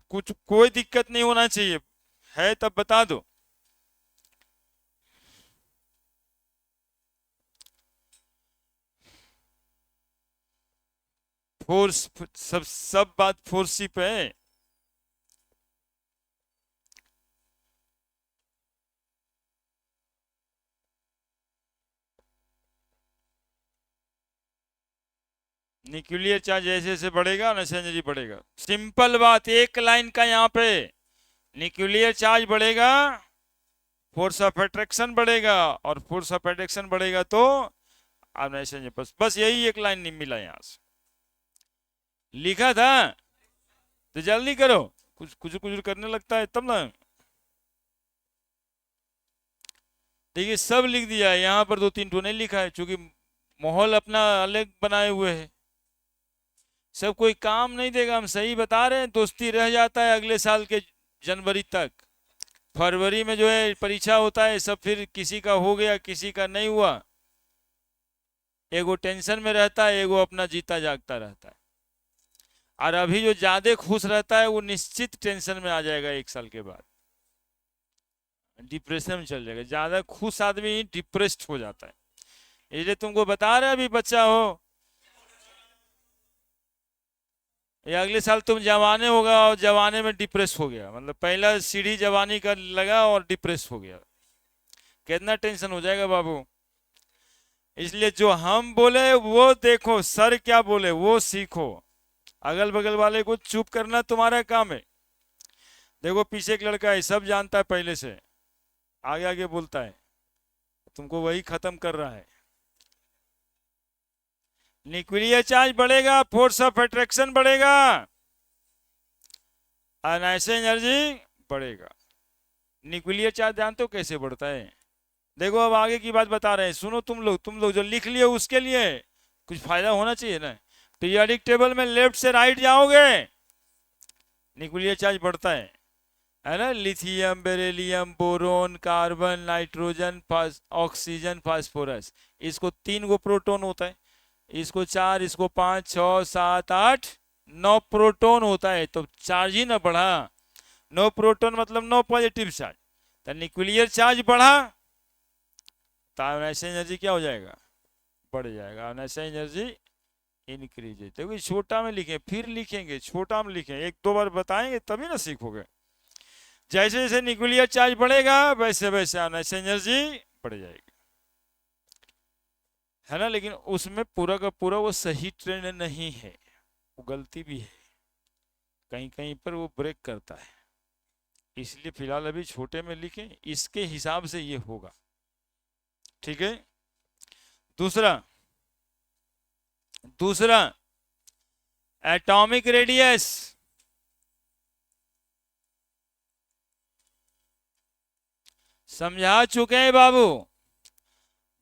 Speaker 1: कुछ कोई दिक्कत नहीं होना चाहिए, है तब बता दो। फोर्स, सब बात फोर्स पे है। न्यूक्लियर चार्ज जैसे जैसे बढ़ेगा ना एनर्जी बढ़ेगा। सिंपल बात, एक लाइन का यहाँ पे, न्यूक्लियर चार्ज बढ़ेगा, फोर्स ऑफ अट्रैक्शन बढ़ेगा, और फोर्स ऑफ अट्रैक्शन बढ़ेगा तो आयोनाइजेशन। बस बस यही एक लाइन नहीं मिला यहाँ से, लिखा था तो जल्दी करो, कुछ कुछ कुछ करने लगता है तब ना। देखिए सब लिख दिया है, यहाँ पर दो तीन तो नहीं लिखा है, क्योंकि माहौल अपना अलग बनाए हुए है। सब कोई काम नहीं देगा, हम सही बता रहे हैं। दोस्ती रह जाता है अगले साल के जनवरी तक, फरवरी में जो है परीक्षा होता है सब, फिर किसी का हो गया किसी का नहीं हुआ, एगो टेंशन में रहता है, एगो अपना जीता जागता रहता है। और अभी जो ज्यादा खुश रहता है वो निश्चित टेंशन में आ जाएगा, एक साल के बाद डिप्रेशन में चल जाएगा। ज्यादा खुश आदमी डिप्रेस्ड हो जाता है, इसलिए तुमको बता रहे अभी बच्चा हो, या अगले साल तुम जवाने होगा और जवाने में डिप्रेस हो गया, मतलब पहला सीढ़ी जवानी का लगा और डिप्रेस हो गया, कितना टेंशन हो जाएगा बाबू। इसलिए जो हम बोले वो देखो, सर क्या बोले वो सीखो, अगल बगल वाले को चुप करना तुम्हारा काम है। देखो पीछे एक लड़का है, सब जानता है पहले से, आगे आगे बोलता है, तुमको वही खत्म कर रहा है। न्यूक्लियर चार्ज बढ़ेगा, फोर्स ऑफ अट्रैक्शन बढ़ेगा, आयोनाइजेशन एनर्जी बढ़ेगा। न्यूक्लियर चार्ज जानते हो कैसे बढ़ता है? देखो अब आगे की बात बता रहे हैं, सुनो तुम लोग जो लिख लिए उसके लिए कुछ फायदा होना चाहिए ना। पीरियोडिक टेबल में लेफ्ट से राइट जाओगे, न्यूक्लियर चार्ज बढ़ता है ना। Lithium, beryllium, boron, carbon, nitrogen, oxygen, phosphorus, इसको 3 गो प्रोटॉन होता है, इसको 4, इसको 5, 6, 7, 8, 9 प्रोटॉन होता है, तो चार्ज ही ना बढ़ा। 9 प्रोटॉन मतलब 9 पॉजिटिव चार्ज, तो न्यूक्लियर चार्ज बढ़ा तो आयोनाइजेशन एनर्जी क्या हो जाएगा, बढ़ जाएगा। आयोनाइजेशन एनर्जी इंक्रीज है। देखो छोटा में लिखें, फिर लिखेंगे छोटा में लिखें, एक दो बार बताएंगे तभी ना सीखोगे। जैसे जैसे न्यूक्लियर चार्ज बढ़ेगा वैसे वैसे आयोनाइजेशन एनर्जी बढ़ जाएगी, है ना। लेकिन उसमें पूरा का पूरा वो सही ट्रेंड नहीं है, वो गलती भी है, कहीं कहीं पर वो ब्रेक करता है। इसलिए फिलहाल अभी छोटे में लिखें, इसके हिसाब से ये होगा, ठीक है। दूसरा दूसरा एटॉमिक रेडियस, समझा चुके हैं बाबू।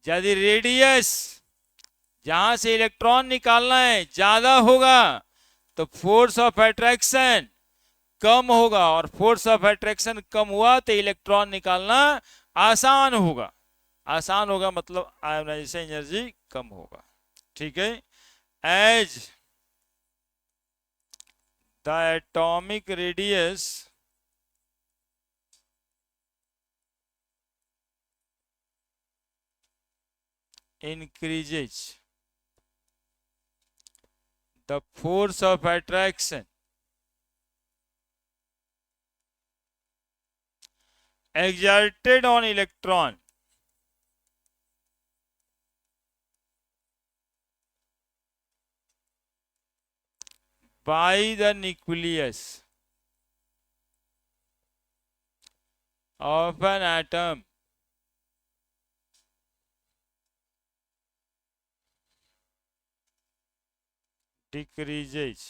Speaker 1: यदि रेडियस जहां से इलेक्ट्रॉन निकालना है ज्यादा होगा तो फोर्स ऑफ अट्रैक्शन कम होगा, और फोर्स ऑफ अट्रैक्शन कम हुआ तो इलेक्ट्रॉन निकालना आसान होगा। आसान होगा मतलब आयोनाइजेशन एनर्जी कम होगा। ठीक है। As the atomic radius increases, the force of attraction exerted on electron by the nucleus of an atom decreases.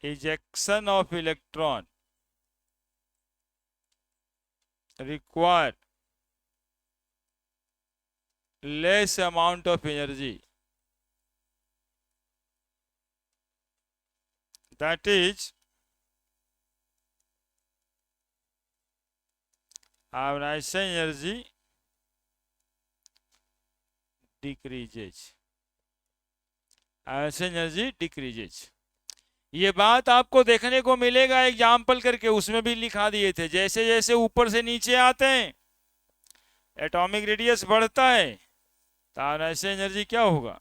Speaker 1: Ejection of electron require less amount of energy, that is ionization energy decreases. ionization energy decreases. ये बात आपको देखने को मिलेगा example करके, उसमें भी लिखा दिए थे। जैसे जैसे ऊपर से नीचे आते हैं एटॉमिक रेडियस बढ़ता है तो आयोनाइजेशन एनर्जी क्या होगा,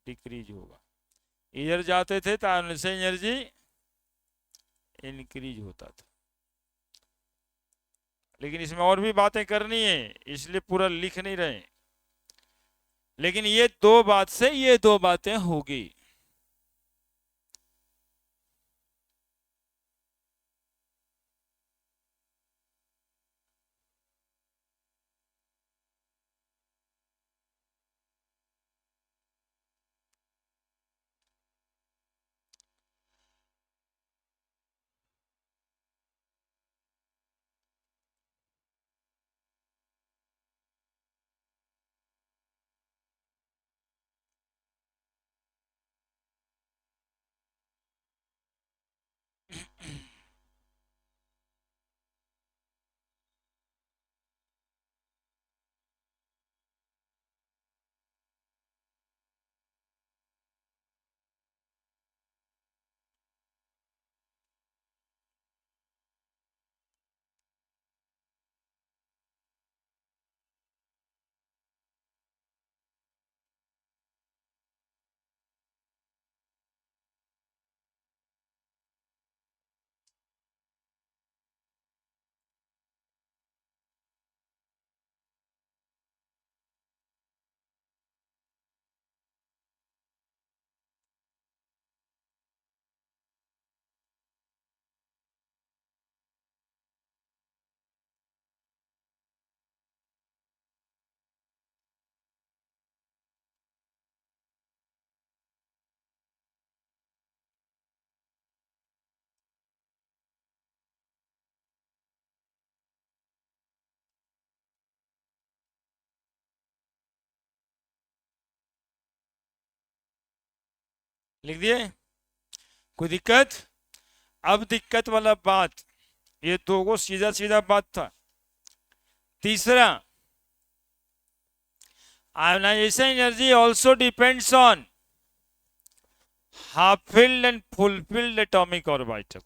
Speaker 1: डिक्रीज होगा। इधर जाते थे तो आयोनाइजेशन एनर्जी इंक्रीज होता था। लेकिन इसमें और भी बातें करनी है इसलिए पूरा लिख नहीं रहे, लेकिन ये दो बात से ये दो बातें होगी। लिख दिए, कोई दिक्कत? अब दिक्कत वाला बात, ये दो को सीधा सीधा बात था। तीसरा, ionization energy also depends on half filled and full filled atomic orbital.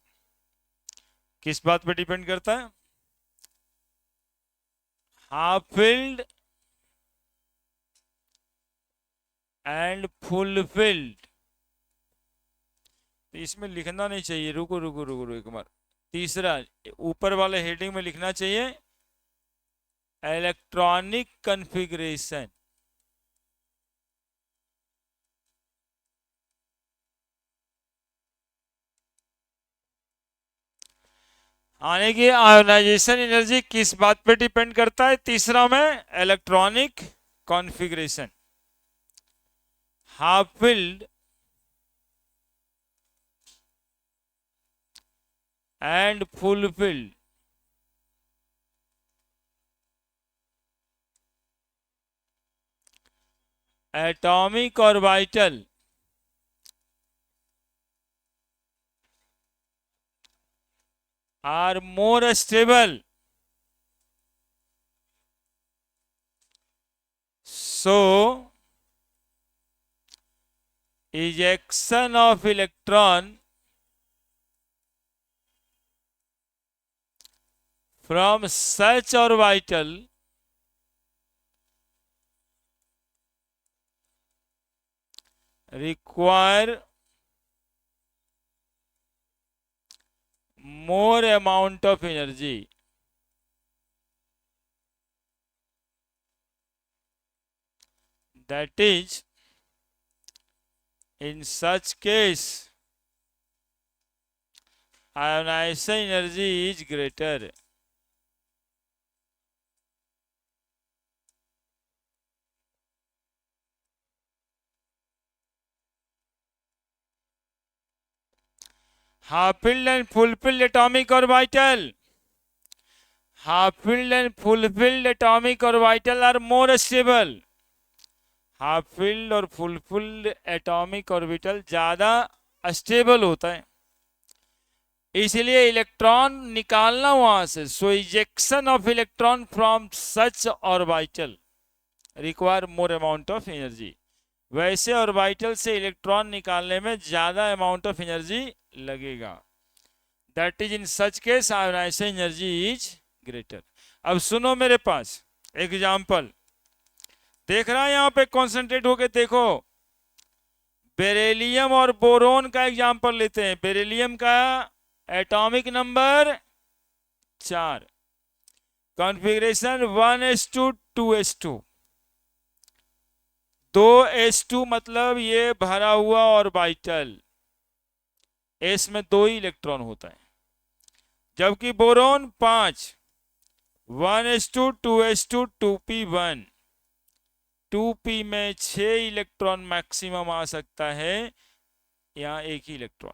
Speaker 1: किस बात पे डिपेंड करता है? Half filled and full filled. इसमें लिखना नहीं चाहिए, रुको रुको रुको रुको एक बार। तीसरा, ऊपर वाले हेडिंग में लिखना चाहिए इलेक्ट्रॉनिक कॉन्फ़िगरेशन। आने की आयोनाइजेशन एनर्जी किस बात पे डिपेंड करता है? तीसरा में electronic configuration, half filled and full field. atomic orbital are more stable, so ejection of electron from such orbital require more amount of energy. That is, in such case, ionization energy is greater. Half-filled and full-filled atomic orbital. Half-filled and full-filled atomic orbital are more stable. Half filled और full filled atomic orbital ज्यादा stable होता है, इसलिए electron निकालना वहां से, so ejection of electron from such orbital require more amount of energy. वैसे orbital से इलेक्ट्रॉन निकालने में ज्यादा अमाउंट ऑफ एनर्जी लगेगा। That is in such case ionisation energy is greater. अब सुनो मेरे पास एग्जाम्पल देख रहा है, यहां पे कॉन्सेंट्रेट होके देखो। बेरिलियम और बोरोन का एग्जाम्पल लेते हैं। बेरिलियम का atomic number 4, configuration 1s2 2s2, 2s2 मतलब ये भरा हुआ ऑर्बिटल, एस में 2 ही इलेक्ट्रॉन होता है। जबकि boron 5, 1s2 2s2 2p1, 2p में 6 इलेक्ट्रॉन मैक्सिमम आ सकता है, यहां 1 ही इलेक्ट्रॉन।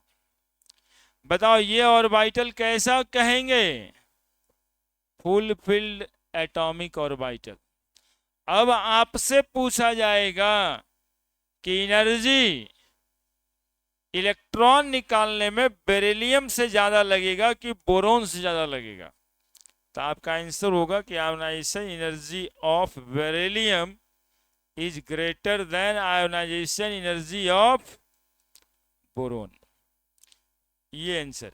Speaker 1: बताओ ये ऑर्बिटल कैसा कहेंगे? Full filled atomic orbital. अब आपसे पूछा जाएगा कि एनर्जी इलेक्ट्रॉन निकालने में बेरिलियम से ज्यादा लगेगा कि बोरोन से ज्यादा लगेगा? तो आपका आंसर होगा कि ionization energy of beryllium is greater than ionization energy of boron. ये आंसर।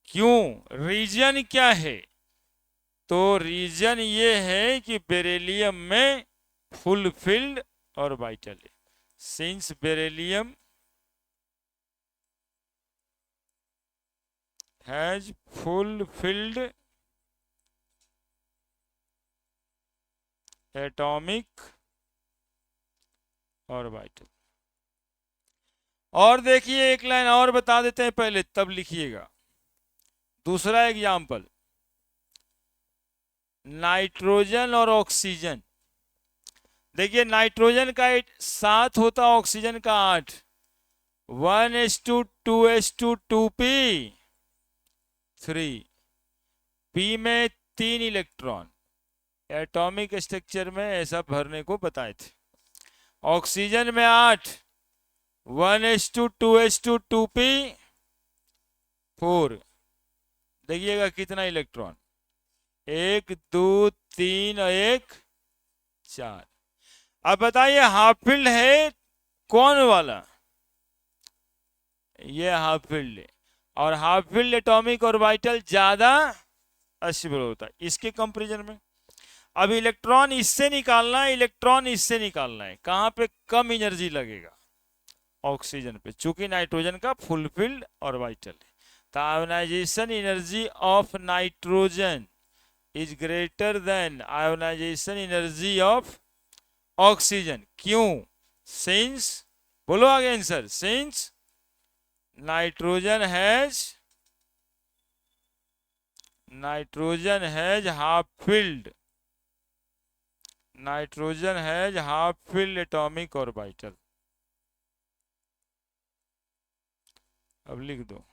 Speaker 1: क्यों? रीजन क्या है? तो रीजन ये है कि बेरिलियम में फुल फिल्ड ऑर्बिटल है। Since beryllium has full filled atomic orbital. और देखिए एक लाइन और बता देते हैं पहले, तब लिखिएगा। दूसरा एग्जाम्पल, नाइट्रोजन और ऑक्सीजन। देखिए नाइट्रोजन का 7 होता, ऑक्सीजन का 8, 1s2 2s2 2p3, p में 3 इलेक्ट्रॉन, एटॉमिक स्ट्रक्चर में ऐसा भरने को बताए थे। ऑक्सीजन में 8, 1s2 2s2 2p4, देखिएगा कितना इलेक्ट्रॉन, 1 2 3 और 1 4। अब बताइए हाफ फील्ड है कौन वाला? ये हाफ फील्ड है, और हाफ फील्ड एटॉमिक ऑर्बिटल ज्यादा स्टेबल होता है इसके कंपैरिजन में। अब इलेक्ट्रॉन इससे निकालना है, इलेक्ट्रॉन इससे निकालना है, कहां पे कम एनर्जी लगेगा? ऑक्सीजन पे, चूंकि नाइट्रोजन का फुल फिल्ड ऑर्बिटल है। तो ionisation energy of nitrogen is greater than ionisation energy of oxygen. क्यों? सिंस, बोलो आगे answer, since nitrogen has half filled, nitrogen has half filled atomic orbital. अब लिख दो,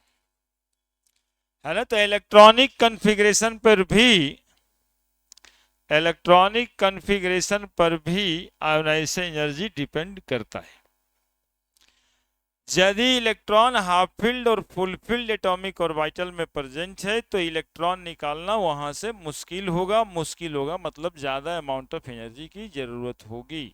Speaker 1: है ना? तो इलेक्ट्रॉनिक कॉन्फ़िगरेशन पर भी इलेक्ट्रॉनिक कॉन्फ़िगरेशन पर भी आयोनाइजेशन एनर्जी डिपेंड करता है। यदि इलेक्ट्रॉन हाफ फील्ड और फुल फील्ड एटॉमिक ऑर्बिटल में प्रेजेंट है तो इलेक्ट्रॉन निकालना वहां से मुश्किल होगा मतलब ज्यादा अमाउंट ऑफ एनर्जी की जरूरत होगी।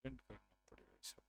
Speaker 1: करना पड़ेगा सब।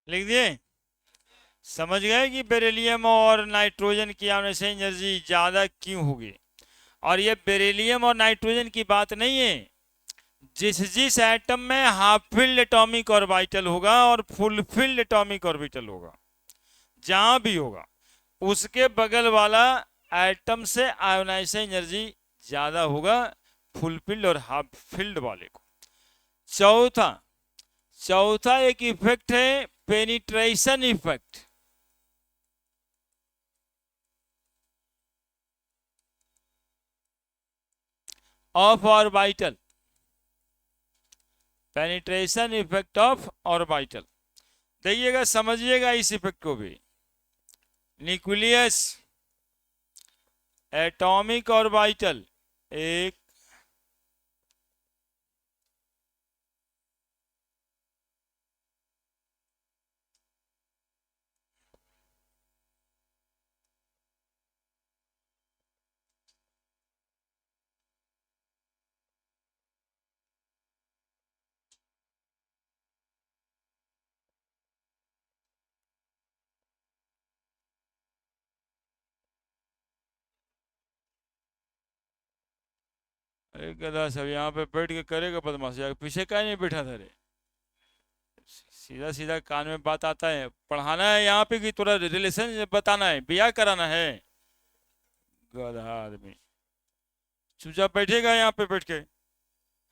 Speaker 1: लिख दिए। समझ गए कि बेरिलियम और नाइट्रोजन की आयोनाइजेशन एनर्जी ज्यादा क्यों होगी। और ये बेरिलियम और नाइट्रोजन की बात नहीं है, जिस जिस एटम में हाफ फील्ड एटॉमिक ऑर्बिटल होगा और फुल फील्ड एटॉमिक ऑर्बिटल होगा, जहां भी होगा उसके बगल वाला एटम से आयोनाइजेशन एनर्जी ज्यादा होगा फुल फील्ड और हाफ फील्ड वाले को। चौथा चौथा एक इफेक्ट है penetration effect. Of orbital, penetration effect of orbital. देखिएगा, समझिएगा इस इफेक्ट को भी। न्यूक्लियस, एटॉमिक ऑर्बिटल एक, एक गधा सब यहाँ पे बैठ के करेगा बदमाशी, पीछे का नहीं बैठा था रे। सीधा सीधा कान में बात आता है, पढ़ाना है यहाँ पे कि थोड़ा रिलेशन बताना है, ब्याह कराना है। गधा आदमी चुपचाप बैठेगा यहाँ पे बैठ के,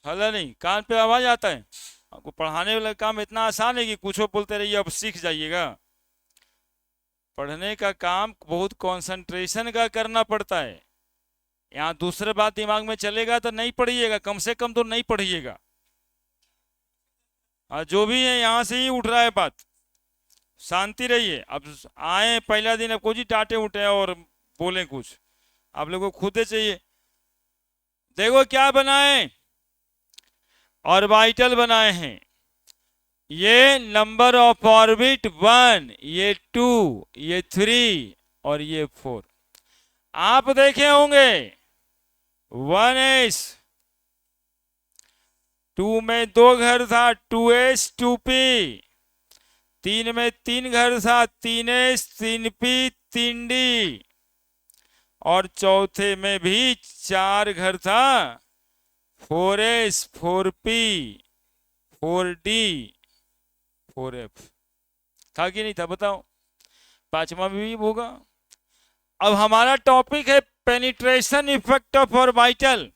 Speaker 1: हल्ला नहीं, कान पे आवाज आता है। आपको पढ़ाने वाला काम इतना आसान है कि कुछ बोलते रहिए, अब सीख जाइएगा। पढ़ने का काम बहुत कंसंट्रेशन का करना पड़ता है। यहाँ दूसरे बात दिमाग में चलेगा तो नहीं पढ़िएगा, कम से कम तो नहीं पढ़िएगा। जो भी है यहाँ से ही उठ रहा है बात, शांति रहिए। अब आए पहला दिन, अब कुछ ही डांटे उठे और बोले कुछ, आप लोगों को खुद चाहिए। देखो क्या बनाए, ऑर्बिटल बनाए हैं। ये नंबर ऑफ ऑर्बिट 1, ये 2, ये 3 और ये 4। आप देखे होंगे 1s 2 में 2 घर था 2s 2p, 3 में 3 घर था 3s 3p 3d, और चौथे में भी 4 घर था 4s 4p 4d 4f। था कि नहीं था बताओ? पांचवा भी होगा। अब हमारा टॉपिक है पेनिट्रेशन इफेक्ट ऑफ ऑर्बिटल।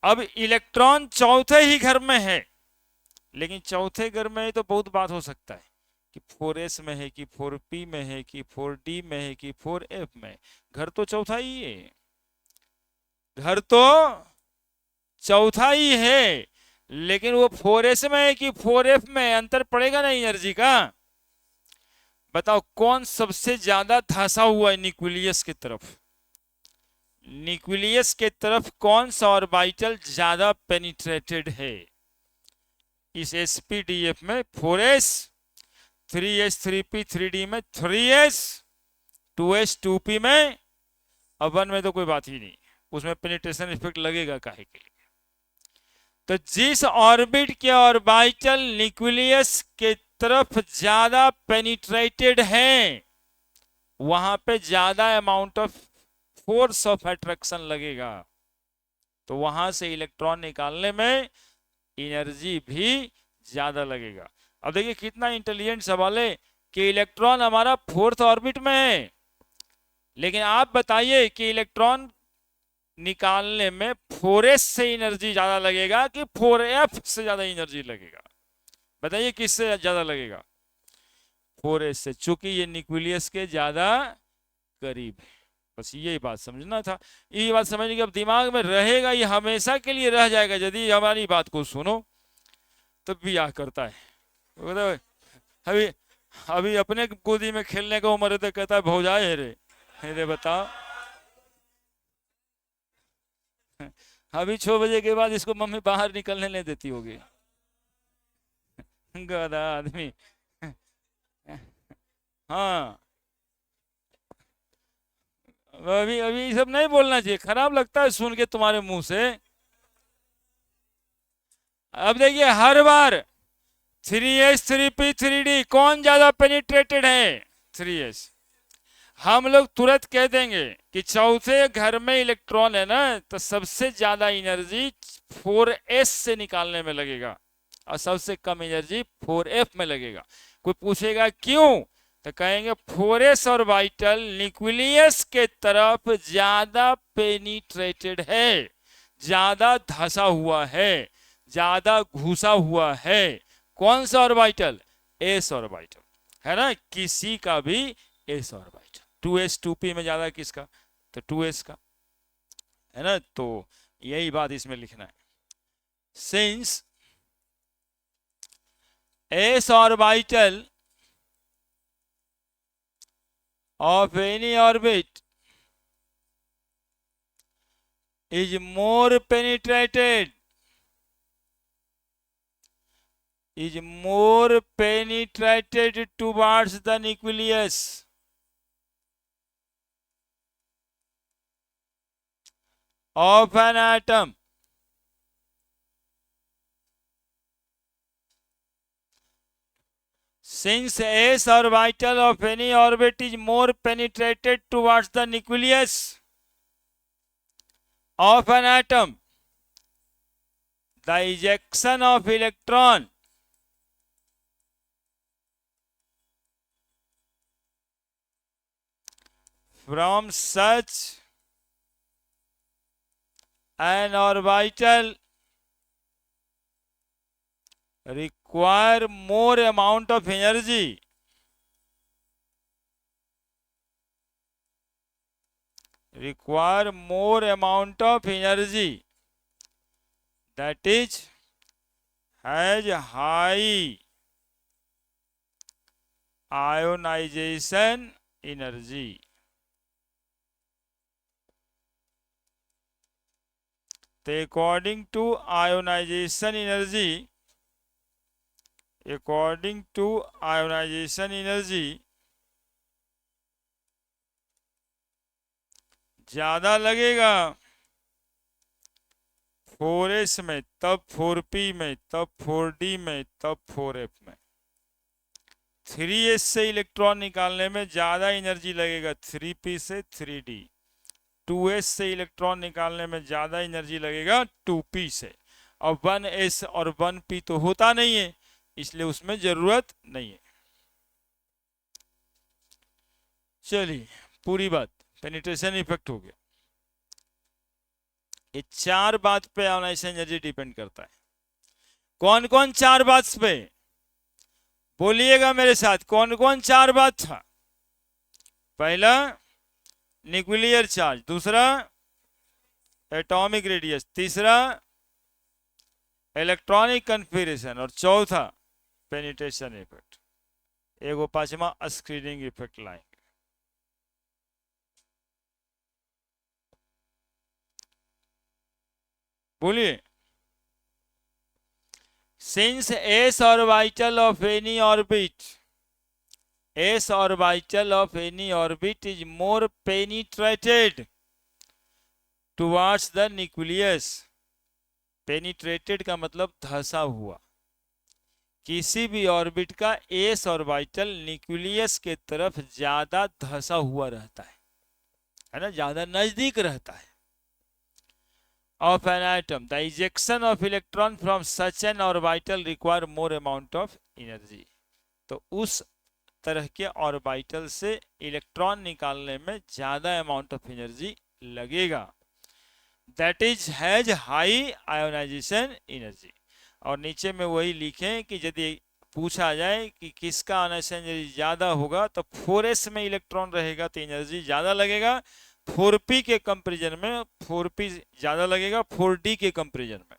Speaker 1: अब इलेक्ट्रॉन चौथे ही घर में है, लेकिन चौथे घर में तो बहुत बात हो सकता है कि 4s में है कि 4p में है कि 4d में है कि 4f में। घर तो चौथा ही है, घर तो चौथा ही है, लेकिन वो 4s में है कि 4f में, अंतर पड़ेगा ना एनर्जी का। बताओ कौन सबसे ज्यादा धंसा हुआ है न्यूक्लियस की तरफ? न्यूक्लियस के तरफ कौन सा ऑर्बिटल ज्यादा पेनिट्रेटेड है? इस sp-df में 4s 3s 3p 3d में 3s 2s 2p में, अब 1 में तो कोई बात ही नहीं, उसमें पेनिट्रेशन इफेक्ट लगेगा काहे के लिए। तो जिस ऑर्बिट के ऑर्बिटल न्यूक्लियस के तरफ ज्यादा पेनिट्रेटेड हैं, वहां पे ज्यादा amount of force of attraction लगेगा, तो वहां से इलेक्ट्रॉन निकालने में एनर्जी भी ज्यादा लगेगा। अब देखिए कितना इंटेलिजेंट सवाल है कि इलेक्ट्रॉन हमारा 4th ऑर्बिट में है, लेकिन आप बताइए कि इलेक्ट्रॉन निकालने में 4s से एनर्जी ज्यादा लगेगा कि 4f से ज्यादा एनर्जी लगेगा? बताइए किससे ज्यादा लगेगा? 4s से, चूंकि ये न्यूक्लियस के ज्यादा करीब है। बस यही बात समझना था। यही बात समझने की अब दिमाग में रहेगा, ये हमेशा के लिए रह जाएगा यदि हमारी बात को सुनो। तब भी यह करता है, अभी अभी अपने गोदी में खेलने का उम्र है तो कहता है भौजाए रे, अरे बताओ। अभी 6 बजे के बाद इसको मम्मी बाहर निकलने नहीं देती होगी, गधा आदमी। हाँ, अभी अभी ये सब नहीं बोलना चाहिए, खराब लगता है सुन के तुम्हारे मुंह से। अब देखिए हर बार 3s 3p 3d कौन ज्यादा पेनिट्रेटेड है? 3s। हम लोग तुरंत कह देंगे कि चौथे घर में इलेक्ट्रॉन है ना, तो सबसे ज्यादा एनर्जी 4s से निकालने में लगेगा और सबसे कम एनर्जी 4f में लगेगा। कोई पूछेगा क्यों, तो कहेंगे 4s ऑर्बिटल न्यूक्लियस के तरफ ज्यादा पेनिट्रेटेड है, ज्यादा धंसा हुआ है, ज्यादा घुसा हुआ है। कौन सा ऑर्बिटल? s ऑर्बिटल, है ना, किसी का भी s ऑर्बिटल। 2s 2p में ज्यादा किसका? तो 2s का, है ना। तो यही बात इसमें लिखना है। Since s orbital of any orbit is more penetrated towards the nucleus of an atom since s orbital of any orbit is more penetrated towards the nucleus of an atom, the ejection of electron from such an orbital require more amount of energy that is has high ionization energy। तो according to ionization energy ज्यादा लगेगा 4s में, तब 4p में, तब 4d में, तब 4f में। 3s से इलेक्ट्रॉन निकालने में ज्यादा एनर्जी लगेगा 3p से 3d। 2s से इलेक्ट्रॉन निकालने में ज्यादा एनर्जी लगेगा 2p से। और 1s और 1p तो होता नहीं है, इसलिए उसमें जरूरत नहीं है। चलिए, पूरी बात पेनिट्रेशन इफेक्ट हो गया। ये 4 बात पे आयोनाइजेशन एनर्जी डिपेंड करता है। कौन कौन 4 बात पे? बोलिएगा मेरे साथ, कौन कौन 4 बात था? पहला न्यूक्लियर चार्ज, दूसरा एटॉमिक रेडियस, तीसरा इलेक्ट्रॉनिक कन्फिगरेशन, और चौथा पेनिट्रेशन इफेक्ट। एगो पांचवा स्क्रीनिंग इफेक्ट लाएंगे। बोलिए। Since s orbital of any orbit, s orbital of any orbit is more penetrated towards the nucleus। penetrated का मतलब धंसा हुआ। किसी भी ऑर्बिट का s ऑर्बिटल न्यूक्लियस के तरफ ज्यादा धंसा हुआ रहता है ना, ज्यादा नजदीक रहता है। of an atom, the ejection of electron from such an orbital require more amount of energy। तो उस तरह के ऑर्बिटल से इलेक्ट्रॉन निकालने में ज्यादा अमाउंट ऑफ एनर्जी लगेगा। That is has high ionization energy. और नीचे में वही लिखें कि यदि पूछा जाए कि किसका आयोनाइजेशन एनर्जी ज्यादा होगा, तो 4s में इलेक्ट्रॉन रहेगा तो एनर्जी ज्यादा लगेगा। 4p के कंपैरिजन में 4p ज्यादा लगेगा 4d के कंपैरिजन में।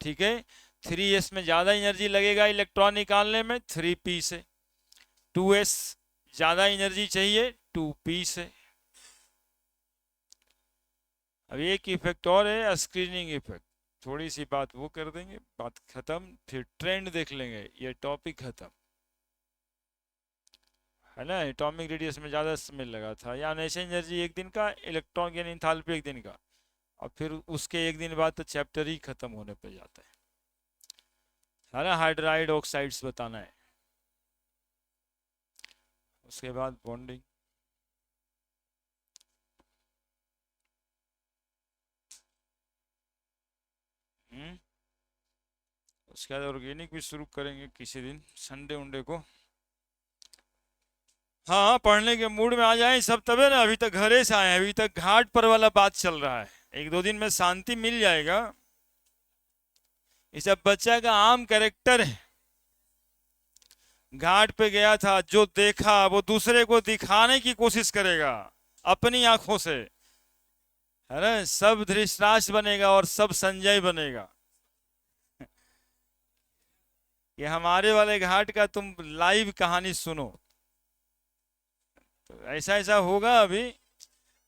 Speaker 1: ठीक है। 3s में ज्यादा एनर्जी लगेगा इलेक्ट्रॉन निकालने में 3p से। 2s ज्यादा एनर्जी चाहिए 2p से। अब एक इफेक्ट और है, स्क्रीनिंग इफेक्ट। थोड़ी सी बात वो कर देंगे, बात खत्म, फिर ट्रेंड देख लेंगे, ये टॉपिक खत्म है ना। एटॉमिक रेडियस में ज्यादा समय लगा था, या आयोनाइजेशन एनर्जी एक दिन का, इलेक्ट्रॉन की एंथैल्पी एक दिन का, और फिर उसके एक दिन बाद तो चैप्टर ही खत्म होने पे जाता है ना। हाइड्राइड ऑक्साइड्स बताना है, उसके बाद बॉन्डिंग। उसके बाद ऑर्गेनिक भी शुरू करेंगे किसी दिन, संडे उंडे को। हाँ, पढ़ने के मूड में आ जाए सब तबे ना। अभी तक घरे से आए हैं, अभी तक घाट पर वाला बात चल रहा है। 1-2 दिन में शांति मिल जाएगा। ये सब बच्चा का आम कैरेक्टर है। घाट पे गया था, जो देखा वो दूसरे को दिखाने की कोशिश करेगा अपनी आंखों से, है ना। सब धृतराष्ट्र बनेगा और सब संजय बनेगा कि हमारे वाले घाट का तुम लाइव कहानी सुनो। तो ऐसा ऐसा होगा अभी,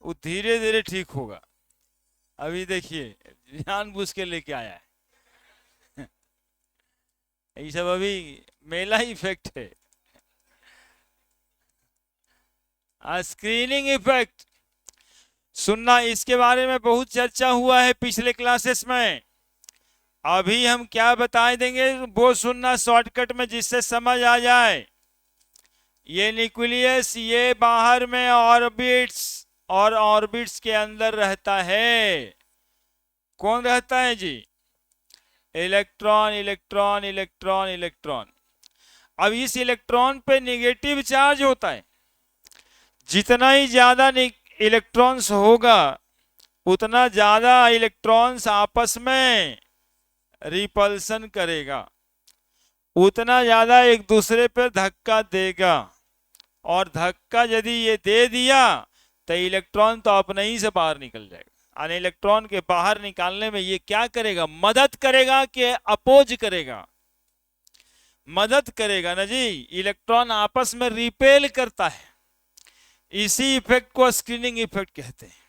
Speaker 1: वो धीरे धीरे ठीक होगा। अभी देखिए जानबूझ के लेके आया है ये सब अभी मेला इफेक्ट है। स्क्रीनिंग इफेक्ट सुनना, इसके बारे में बहुत चर्चा हुआ है पिछले क्लासेस में। अभी हम क्या बता देंगे वो सुनना शॉर्टकट में, जिससे समझ आ जाए। ये न्यूक्लियस ये बाहर में ऑर्बिट्स और ऑर्बिट्स के अंदर रहता है। कौन रहता है जी? Electron electron electron electron. अब इस इलेक्ट्रॉन पे नेगेटिव चार्ज होता है। जितना ही ज्यादा इलेक्ट्रॉन्स होगा उतना ज्यादा इलेक्ट्रॉन्स आपस में रिपल्सन करेगा, उतना ज्यादा एक दूसरे पर धक्का देगा। और धक्का यदि ये दे दिया तो इलेक्ट्रॉन तो अपने ही से बाहर निकल जाएगा। और इलेक्ट्रॉन के बाहर निकालने में ये क्या करेगा? मदद करेगा कि अपोज करेगा? मदद करेगा ना जी। इलेक्ट्रॉन आपस में रिपेल करता है। इसी इफेक्ट को स्क्रीनिंग इफेक्ट कहते हैं।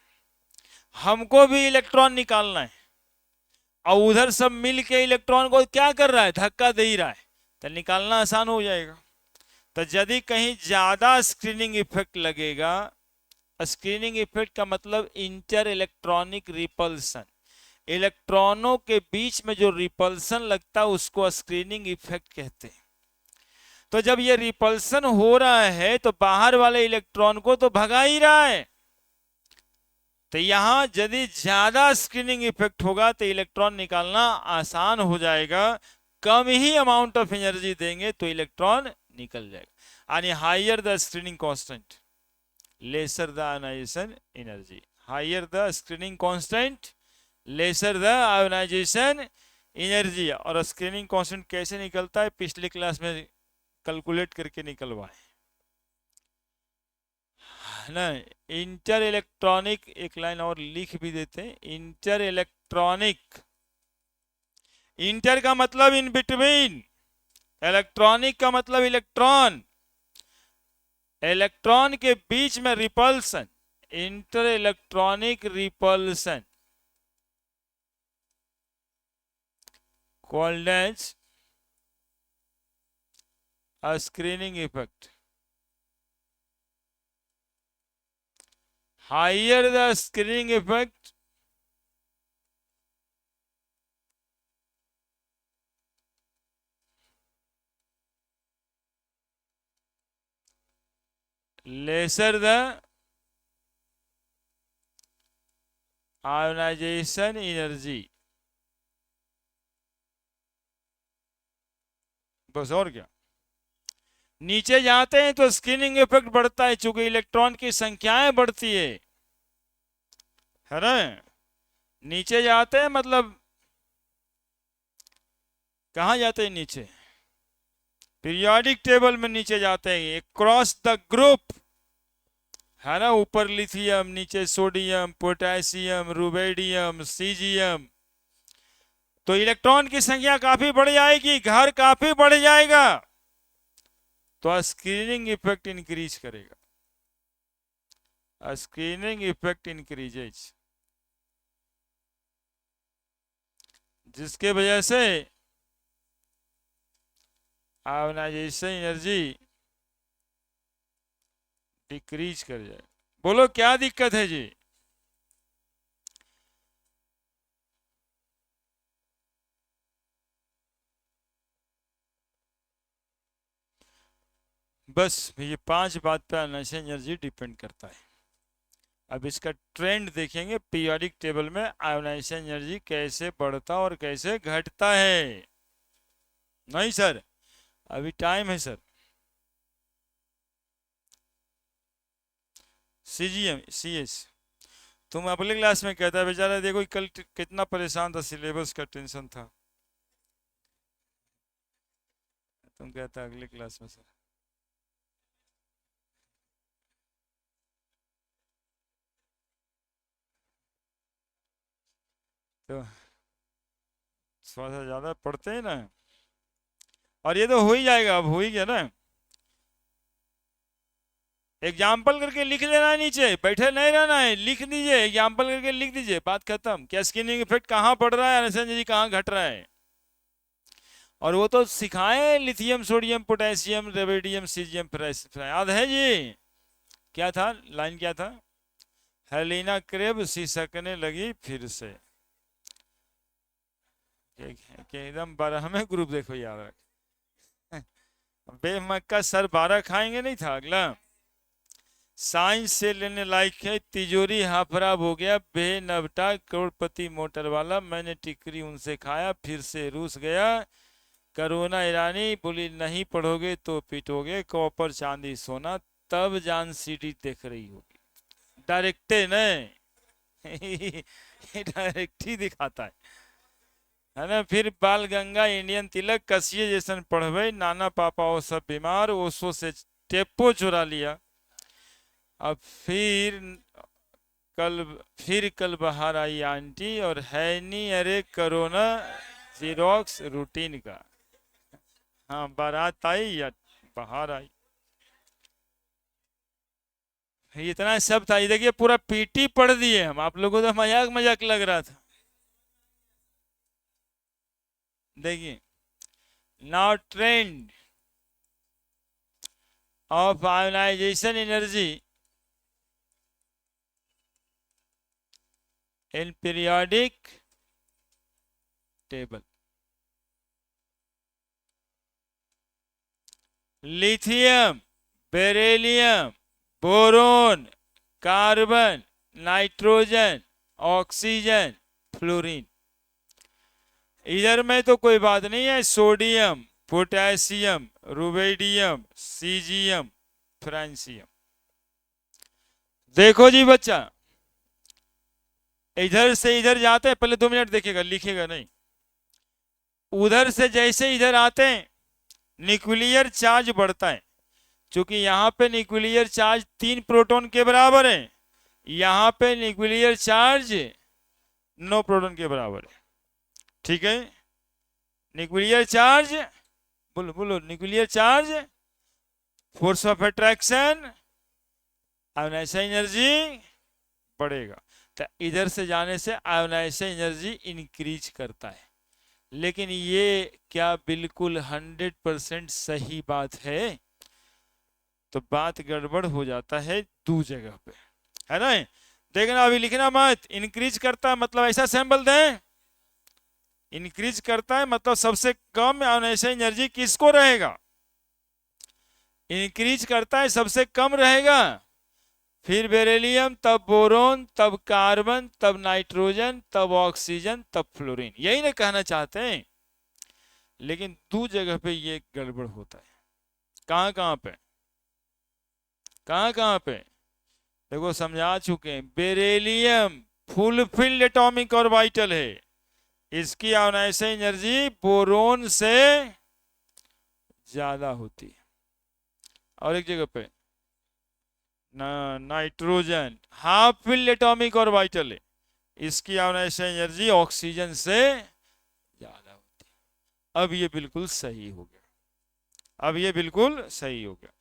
Speaker 1: हमको भी इलेक्ट्रॉन निकालना है, और उधर सब मिल के इलेक्ट्रॉन को क्या कर रहा है, धक्का दे ही रहा है, तो निकालना आसान हो जाएगा। तो यदि कहीं ज्यादा स्क्रीनिंग इफेक्ट लगेगा, स्क्रीनिंग इफेक्ट का मतलब इंटर इलेक्ट्रॉनिक रिपल्सन, इलेक्ट्रॉनों के बीच में जो रिपल्सन लगता है उसको स्क्रीनिंग इफेक्ट कहते हैं। तो जब ये रिपल्सन हो रहा है तो बाहर वाले इलेक्ट्रॉन को तो भगा ही रहा है, तो यहां यदि ज्यादा स्क्रीनिंग इफेक्ट होगा तो इलेक्ट्रॉन निकालना आसान हो जाएगा, कम ही अमाउंट ऑफ एनर्जी देंगे तो इलेक्ट्रॉन निकल जाएगा। यानी higher the screening constant lesser the ionisation energy, higher the screening constant lesser the ionisation energy. और स्क्रीनिंग कांस्टेंट कैसे निकलता है पिछली क्लास में कैलकुलेट करके निकलवाए ना। इंटर इलेक्ट्रॉनिक, एक लाइन और लिख भी देते हैं, इंटर इलेक्ट्रॉनिक, इंटर का मतलब इन बिटवीन, इलेक्ट्रॉनिक का मतलब इलेक्ट्रॉन, इलेक्ट्रॉन के बीच में repulsion, inter electronic repulsion called as a screening effect. Higher the screening effect, lesser the ionization energy। बस और क्या, नीचे जाते हैं तो स्क्रीनिंग इफेक्ट बढ़ता है, चूंकि इलेक्ट्रॉन की संख्याएं बढ़ती है ना। नीचे जाते हैं मतलब कहां जाते हैं, नीचे पीरियोडिक टेबल में नीचे जाते हैं, क्रॉस द ग्रुप है ना, ऊपर लिथियम, नीचे सोडियम, पोटेशियम, रुबेडियम, सीजियम, तो इलेक्ट्रॉन की संख्या काफी बढ़ जाएगी, घर काफी बढ़ जाएगा, तो स्क्रीनिंग इफेक्ट इंक्रीज करेगा, स्क्रीनिंग इफेक्ट इंक्रीजेज, जिसके वजह से आयोनाइजेशन एनर्जी डिक्रीज कर जाए। बोलो क्या दिक्कत है जी? बस ये 5 बात पे आयोनाइजेशन एनर्जी डिपेंड करता है। अब इसका ट्रेंड देखेंगे पीरियोडिक टेबल में, आयोनाइजेशन एनर्जी कैसे बढ़ता और कैसे घटता है। नहीं सर, अभी टाइम है सर। सीजीएम सीएस, तुम अगले क्लास में कहता है बेचारा, देखो कल कितना परेशान था, सिलेबस का टेंशन था, तुम कहता अगले क्लास में सर। तो थोड़ा सा ज्यादा पढ़ते हैं ना, और ये तो हो ही जाएगा, अब हो ही गया ना। एग्जाम्पल करके लिख लेना है, नीचे बैठे नहीं रहना है, लिख दीजिए, एग्जाम्पल करके लिख दीजिए, बात खत्म। क्या स्क्रीनिंग इफेक्ट कहाँ पड़ रहा है, आयोनाइजेशन कहाँ घट रहा है, और वो तो सिखाए, lithium, sodium, potassium, radium, caesium, याद है जी? क्या था लाइन, क्या था? हेलिना क्रेब सिसकने लगी फिर से, एकदम 12वें ग्रुप देखो याद रख। बेमक्का सर 12 खाएंगे नहीं था अगला। साइंस से लेने लायक है, तिजोरी हाफराब हो गया, बेनबटा करोड़पति मोटर वाला, मैंने टिकरी उनसे खाया फिर से रूस गया, करोना ईरानी बोली नहीं पढ़ोगे तो पिटोगे, कॉपर चांदी सोना, तब जान सीडी देख रही होगी। डायरेक्टे न डायरेक्ट ही दिखाता है ना। फिर बाल गंगा, इंडियन तिलक, कसिए जैसन पढ़वे, नाना पापा वो सब बीमार, ओसो से टेपो चुरा लिया। अब फिर कल बाहर आई आंटी, और है नहीं अरे करोना जीरोक्स रूटीन का। हाँ, बारात आई या बाहर आई, इतना सब था। ये देखिए पूरा पीटी पढ़ दिए हम, आप लोगों को तो मजाक मजाक लग रहा था। देखिए, now trend of ionisation energy in periodic table. Lithium, beryllium, boron, carbon, nitrogen, oxygen, fluorine. इधर में तो कोई बात नहीं है, sodium, potassium, rubidium, caesium, francium. देखो जी बच्चा, इधर से इधर जाते हैं, पहले 2 मिनट देखिएगा, लिखिएगा नहीं। उधर से जैसे इधर आते हैं न्यूक्लियर चार्ज बढ़ता है, क्योंकि यहाँ पे न्यूक्लियर चार्ज 3 प्रोटॉन के बराबर है, यहाँ पे न्यूक्लियर चार्ज 9 प्रोटॉन के बराबर है। ठीक है, न्यूक्लियर चार्ज, बोलो बोलो, nuclear charge, force of attraction, ionisation energy बढ़ेगा। तो इधर से जाने से आयोनाइजेशन एनर्जी इंक्रीज करता है। लेकिन ये क्या बिल्कुल 100% सही बात है? तो बात गड़बड़ हो जाता है दो जगह पे, है ना। देखना, अभी लिखना मत। इंक्रीज करता है मतलब ऐसा सिंबल दें, इंक्रीज करता है मतलब सबसे कम आयोनाइजेशन एनर्जी किसको रहेगा? इंक्रीज करता है सबसे कम रहेगा, फिर बेरिलियम, तब बोरोन, तब कार्बन, तब नाइट्रोजन, तब ऑक्सीजन, तब फ्लोरीन। यही ना कहना चाहते हैं। लेकिन दो जगह पे ये गड़बड़ होता है। कहां कहां पे? कहां कहां पे? देखो समझा चुके हैं। बेरिलियम फुलफिल्ड एटॉमिक ऑर्बिटल है, इसकी आयोनाइजेशन एनर्जी बोरोन से ज्यादा होती है। और एक जगह पे nitrogen half filled atomic orbital है, इसकी आयोनाइजेशन एनर्जी ऑक्सीजन से ज्यादा होती है। अब ये बिल्कुल सही हो गया, अब ये बिल्कुल सही हो गया।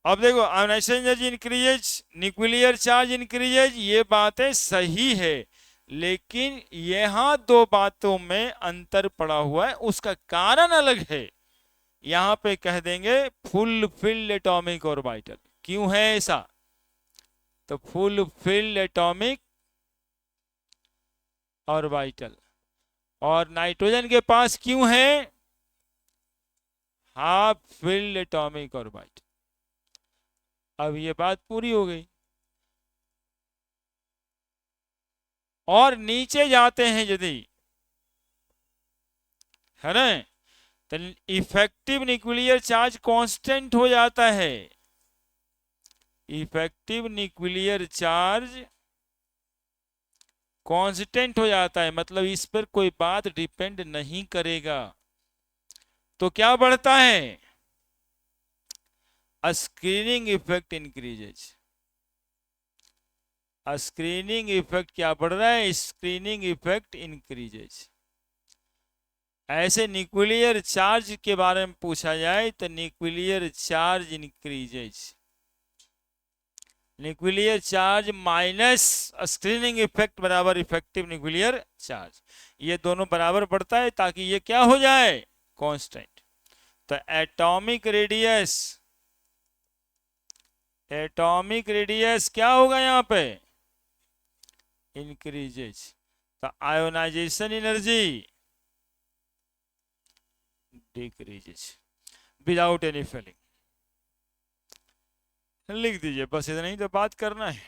Speaker 1: अब देखो, ionisation energy increases, nuclear charge increases, ये बातें सही है। लेकिन यहां दो बातों में अंतर पड़ा हुआ है, उसका कारण अलग है। यहां पे कह देंगे फुल फिल्ड एटॉमिक ऑर्बिटल। क्यों है ऐसा? तो फुल फिल्ड एटॉमिक ऑर्बिटल। और नाइट्रोजन के पास क्यों है हाफ फिल्ड एटॉमिक ऑर्बिटल। अब ये बात पूरी हो गई। और नीचे जाते हैं यदि, है ना, तो इफेक्टिव न्यूक्लियर चार्ज कांस्टेंट हो जाता है। इफेक्टिव न्यूक्लियर चार्ज कांस्टेंट हो जाता है, मतलब इस पर कोई बात डिपेंड नहीं करेगा। तो क्या बढ़ता है? Screening effect increases. Screening effect क्या बढ़ रहा है? Screening effect increases. ऐसे न्यूक्लियर चार्ज के बारे में पूछा जाए तो nuclear charge increases, nuclear charge minus screening effect बराबर इफेक्टिव न्यूक्लियर चार्ज, ये दोनों बराबर बढ़ता है ताकि ये क्या हो जाए? कांस्टेंट। तो एटॉमिक रेडियस क्या होगा यहाँ पे? इंक्रीजेज। तो ionisation energy decreases without any feeling. लिख दीजिए बस, इतना ही तो बात करना है।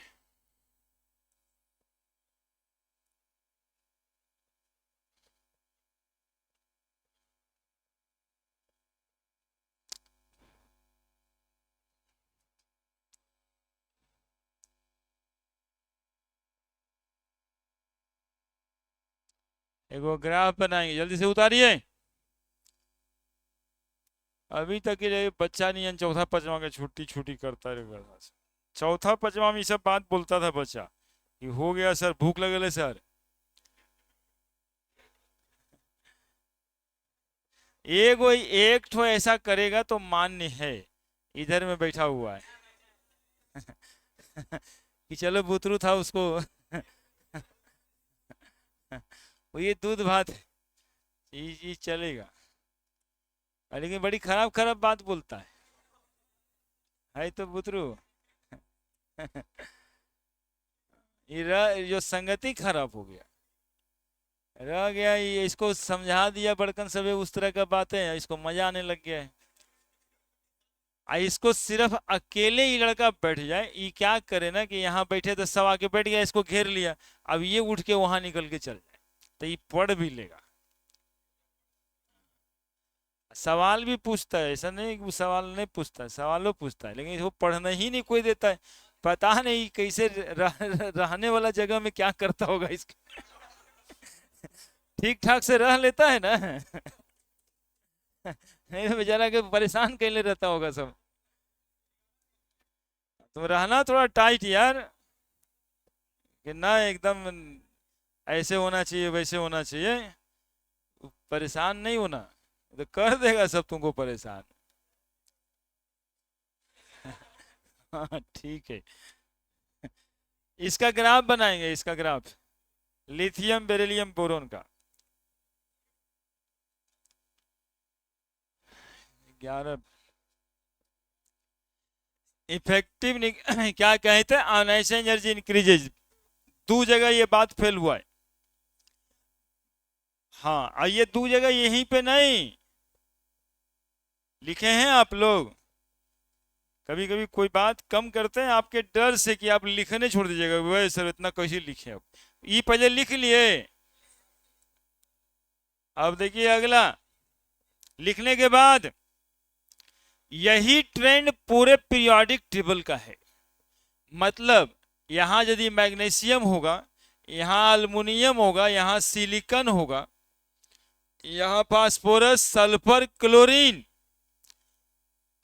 Speaker 1: एक वो ग्राफ बनाएंगे, जल्दी से उतारिए। अभी तक ये बच्चा नहीं है, चौथा पचवा के छुट्टी छुट्टी करता है। चौथा पचवा में ये सब बात बोलता था बच्चा कि हो गया सर, भूख लगल है सर। एक ठो ऐसा करेगा तो मान्य है, इधर में बैठा हुआ है कि चलो बुतरू था उसको वो ये दूध भात, ये चलेगा। लेकिन बड़ी खराब खराब बात बोलता है तो बुतरू। जो संगति खराब हो गया, रह गया ये, इसको समझा दिया बड़कन सबे उस तरह का बातें, इसको मजा आने लग गया है। इसको सिर्फ अकेले ही लड़का बैठ जाए, ये क्या करे ना कि यहाँ बैठे तो सब आके बैठ गया, इसको घेर लिया, अब ये उठ के वहां निकल के चल जाए तो ये पढ़ भी लेगा। सवाल भी पूछता है, ऐसा नहीं कि वो सवाल नहीं पूछता है, सवालों पूछता है, लेकिन वो पढ़ना ही नहीं कोई देता है। पता नहीं कैसे रहने वाला जगह में क्या करता होगा इसके। ठीक ठाक से रह लेता है ना। नहीं तो बेचारा के परेशान कैले रहता होगा सब। तो रहना थोड़ा टाइट यार, कि ना एकदम ऐसे होना चाहिए वैसे होना चाहिए, परेशान नहीं होना, तो कर देगा सब तुमको परेशान। हाँ ठीक है। इसका ग्राफ बनाएंगे, इसका ग्राफ लिथियम बेरिलियम बोरोन का। 11 इफेक्टिव क्या कहते हैं, आयोनाइजेशन एनर्जी इंक्रीजेज। दो जगह ये बात फेल हुआ है। हाँ, और ये दो जगह यहीं पे नहीं लिखे हैं आप लोग। कभी कभी कोई बात कम करते हैं आपके डर से कि आप लिखने छोड़ दीजिएगा, वह सर इतना कैसे लिखे, अब ये पहले लिख लिए। अब देखिए अगला, लिखने के बाद यही ट्रेंड पूरे पीरियोडिक टेबल का है। मतलब यहां यदि मैग्नीशियम होगा, यहां अल्युमिनियम होगा, यहां सिलिकॉन होगा, यहां फास्फोरस सल्फर क्लोरीन,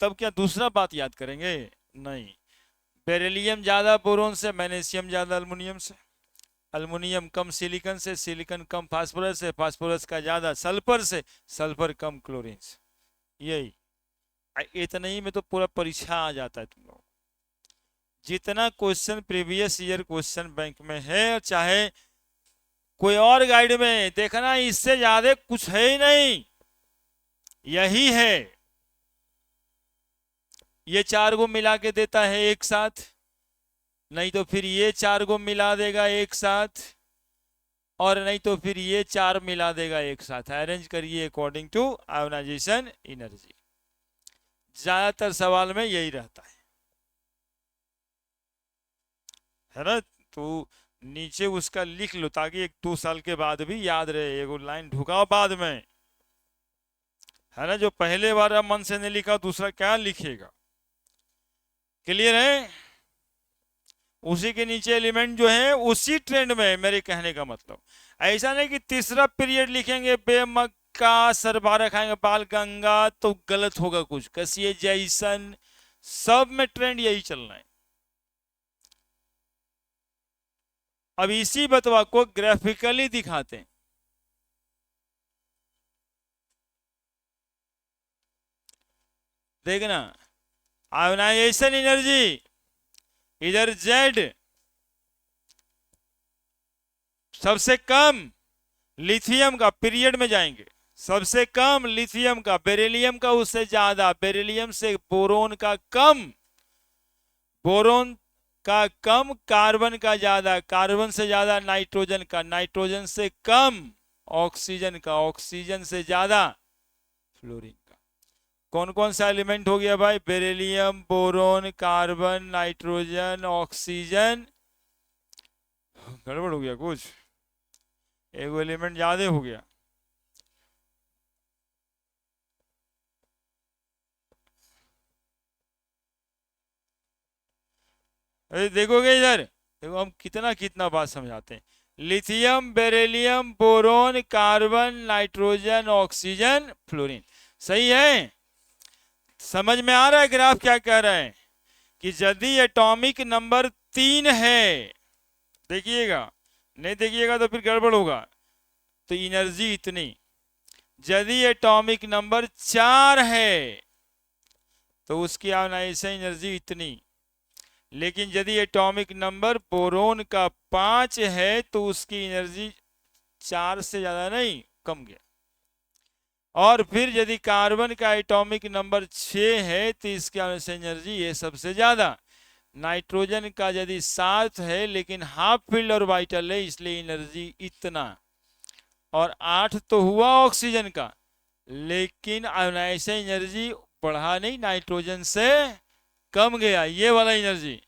Speaker 1: तब क्या दूसरा बात याद करेंगे? नहीं। बेरिलियम ज्यादा बोरोन से, मैग्नीशियम ज्यादा अल्युमिनियम से, अल्युमिनियम कम सिलिकॉन से, सिलिकॉन कम फास्फोरस से, फास्फोरस का ज्यादा सल्फर से, सल्फर कम क्लोरीन से। यही इतना ही में तो पूरा परीक्षा आ जाता है तुम लोग। जितना question previous year question bank में है, चाहे कोई और गाइड में देखना, इससे ज्यादा कुछ है ही नहीं, यही है। ये चार को मिला के देता है एक साथ, नहीं तो फिर ये चार को मिला देगा एक साथ, और नहीं तो फिर ये चार मिला देगा एक साथ। अरेंज करिए अकॉर्डिंग टू आयोनाइजेशन एनर्जी। ज्यादातर सवाल में यही रहता है ना। तो नीचे उसका लिख लो ताकि 1-2 साल के बाद भी याद रहे। एगो लाइन ढुकाओ बाद में, है ना, जो पहले बार मन से नहीं लिखा दूसरा क्या लिखेगा। क्लियर है? उसी के नीचे एलिमेंट जो है उसी ट्रेंड में है, मेरे कहने का मतलब। ऐसा नहीं कि तीसरा पीरियड लिखेंगे बेमक्का सरबारा खाएंगे बाल गंगा, तो गलत होगा कुछ। कसिए जैसन सब में ट्रेंड यही चल रहा है। अब इसी बतवा को ग्राफिकली दिखाते हैं। देखना, आयोनाइजेशन एनर्जी इधर जेड सबसे कम लिथियम का, पीरियड में जाएंगे, सबसे कम लिथियम का, बेरिलियम का उससे ज्यादा, बेरिलियम से बोरोन का कम, बोरोन का कम, कार्बन का ज्यादा, कार्बन से ज्यादा नाइट्रोजन का, नाइट्रोजन से कम ऑक्सीजन का, ऑक्सीजन से ज्यादा फ्लोरीन का। कौन कौन सा एलिमेंट हो गया भाई? Beryllium, boron, carbon, nitrogen, oxygen. गड़बड़ हो गया कुछ, एक एलिमेंट ज्यादा हो गया। अरे देखोगे इधर, देखो हम कितना कितना बात समझाते हैं। Lithium, beryllium, boron, carbon, nitrogen, oxygen, fluorine. सही है? समझ में आ रहा है ग्राफ क्या कह रहा है? कि यदि एटॉमिक नंबर 3 है, देखिएगा, नहीं देखिएगा तो फिर गड़बड़ होगा, तो एनर्जी इतनी। यदि एटॉमिक नंबर 4 है तो उसकी आयोनाइजेशन एनर्जी इतनी। लेकिन यदि एटॉमिक नंबर बोरोन का 5 है तो उसकी एनर्जी 4 से ज्यादा नहीं, कम गया। और फिर यदि कार्बन का एटॉमिक नंबर 6 है तो इसकी आयोनाइजेशन एनर्जी ये सबसे ज्यादा। नाइट्रोजन का यदि 7 है लेकिन हाफ फील्ड ऑर्बिटल है इसलिए एनर्जी इतना। और 8 तो हुआ ऑक्सीजन का, लेकिन आयोनाइजेशन एनर्जी बढ़ा नहीं, नाइट्रोजन से कम गया ये वाला एनर्जी।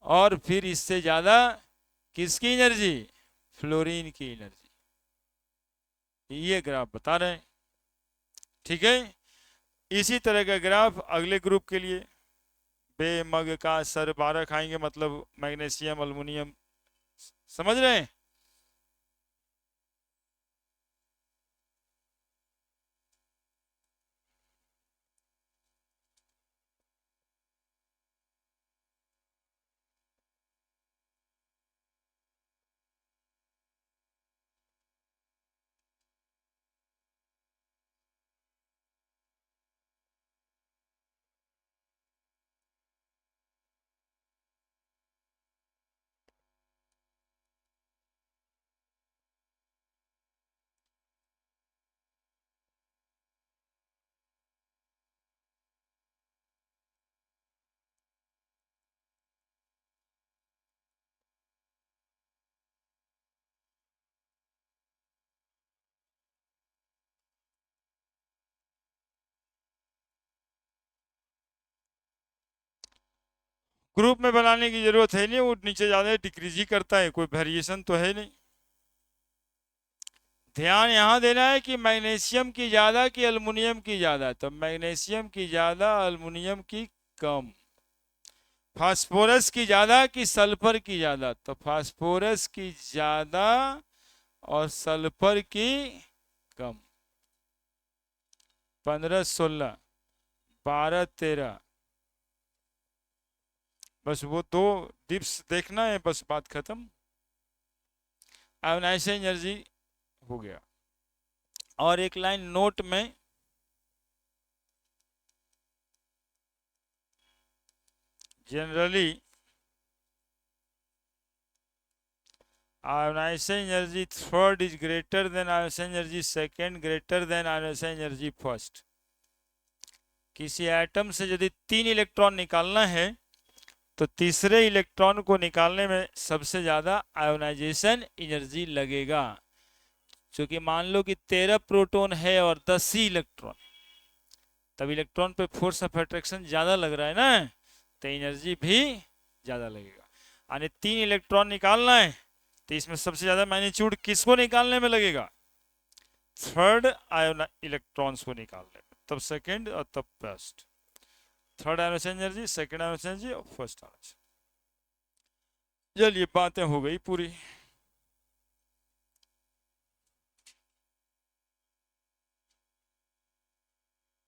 Speaker 1: और फिर इससे ज्यादा किसकी एनर्जी? फ्लोरीन की एनर्जी। ये ग्राफ बता रहे हैं। ठीक है, इसी तरह का ग्राफ अगले ग्रुप के लिए। बे मग का सर 12 खाएंगे मतलब मैग्नीशियम अल्युमिनियम, समझ रहे हैं? ग्रुप में बनाने की जरूरत है नहीं, वो नीचे ज्यादा डिक्रीज ही करता है, कोई वेरिएशन तो है नहीं। ध्यान यहां देना है कि मैग्नीशियम की ज्यादा कि अल्युमिनियम की ज्यादा, तो मैग्नीशियम की ज्यादा अल्युमिनियम की कम। फास्फोरस की ज्यादा कि सल्फर की ज्यादा, तो फास्फोरस की ज्यादा और सल्फर की कम। 15 16 12 13, बस वो दो डिप्स देखना है, बस बात खत्म। आयोनाइजेशन एनर्जी हो गया। और एक लाइन नोट में, generally ionisation energy third is greater than ionisation energy second, greater than ionisation energy first. किसी एटम से यदि 3 इलेक्ट्रॉन निकालना है तो तीसरे इलेक्ट्रॉन को निकालने में सबसे ज्यादा आयोनाइजेशन एनर्जी लगेगा। क्योंकि मान लो कि 13 प्रोटॉन है और 10 ही इलेक्ट्रॉन, तब इलेक्ट्रॉन पे फोर्स ऑफ अट्रैक्शन ज्यादा लग रहा है ना, तो एनर्जी भी ज्यादा लगेगा। यानी 3 इलेक्ट्रॉन निकालना है तो इसमें सबसे ज्यादा मैग्नीट्यूड किसको निकालने में लगेगा? थर्ड आयोन इलेक्ट्रॉन्स को निकालने में, तब सेकंड और तब first. Third ionization energy, second ionisation energy और फर्स्ट आयोनाइजेशन। चलिए बातें हो गई पूरी।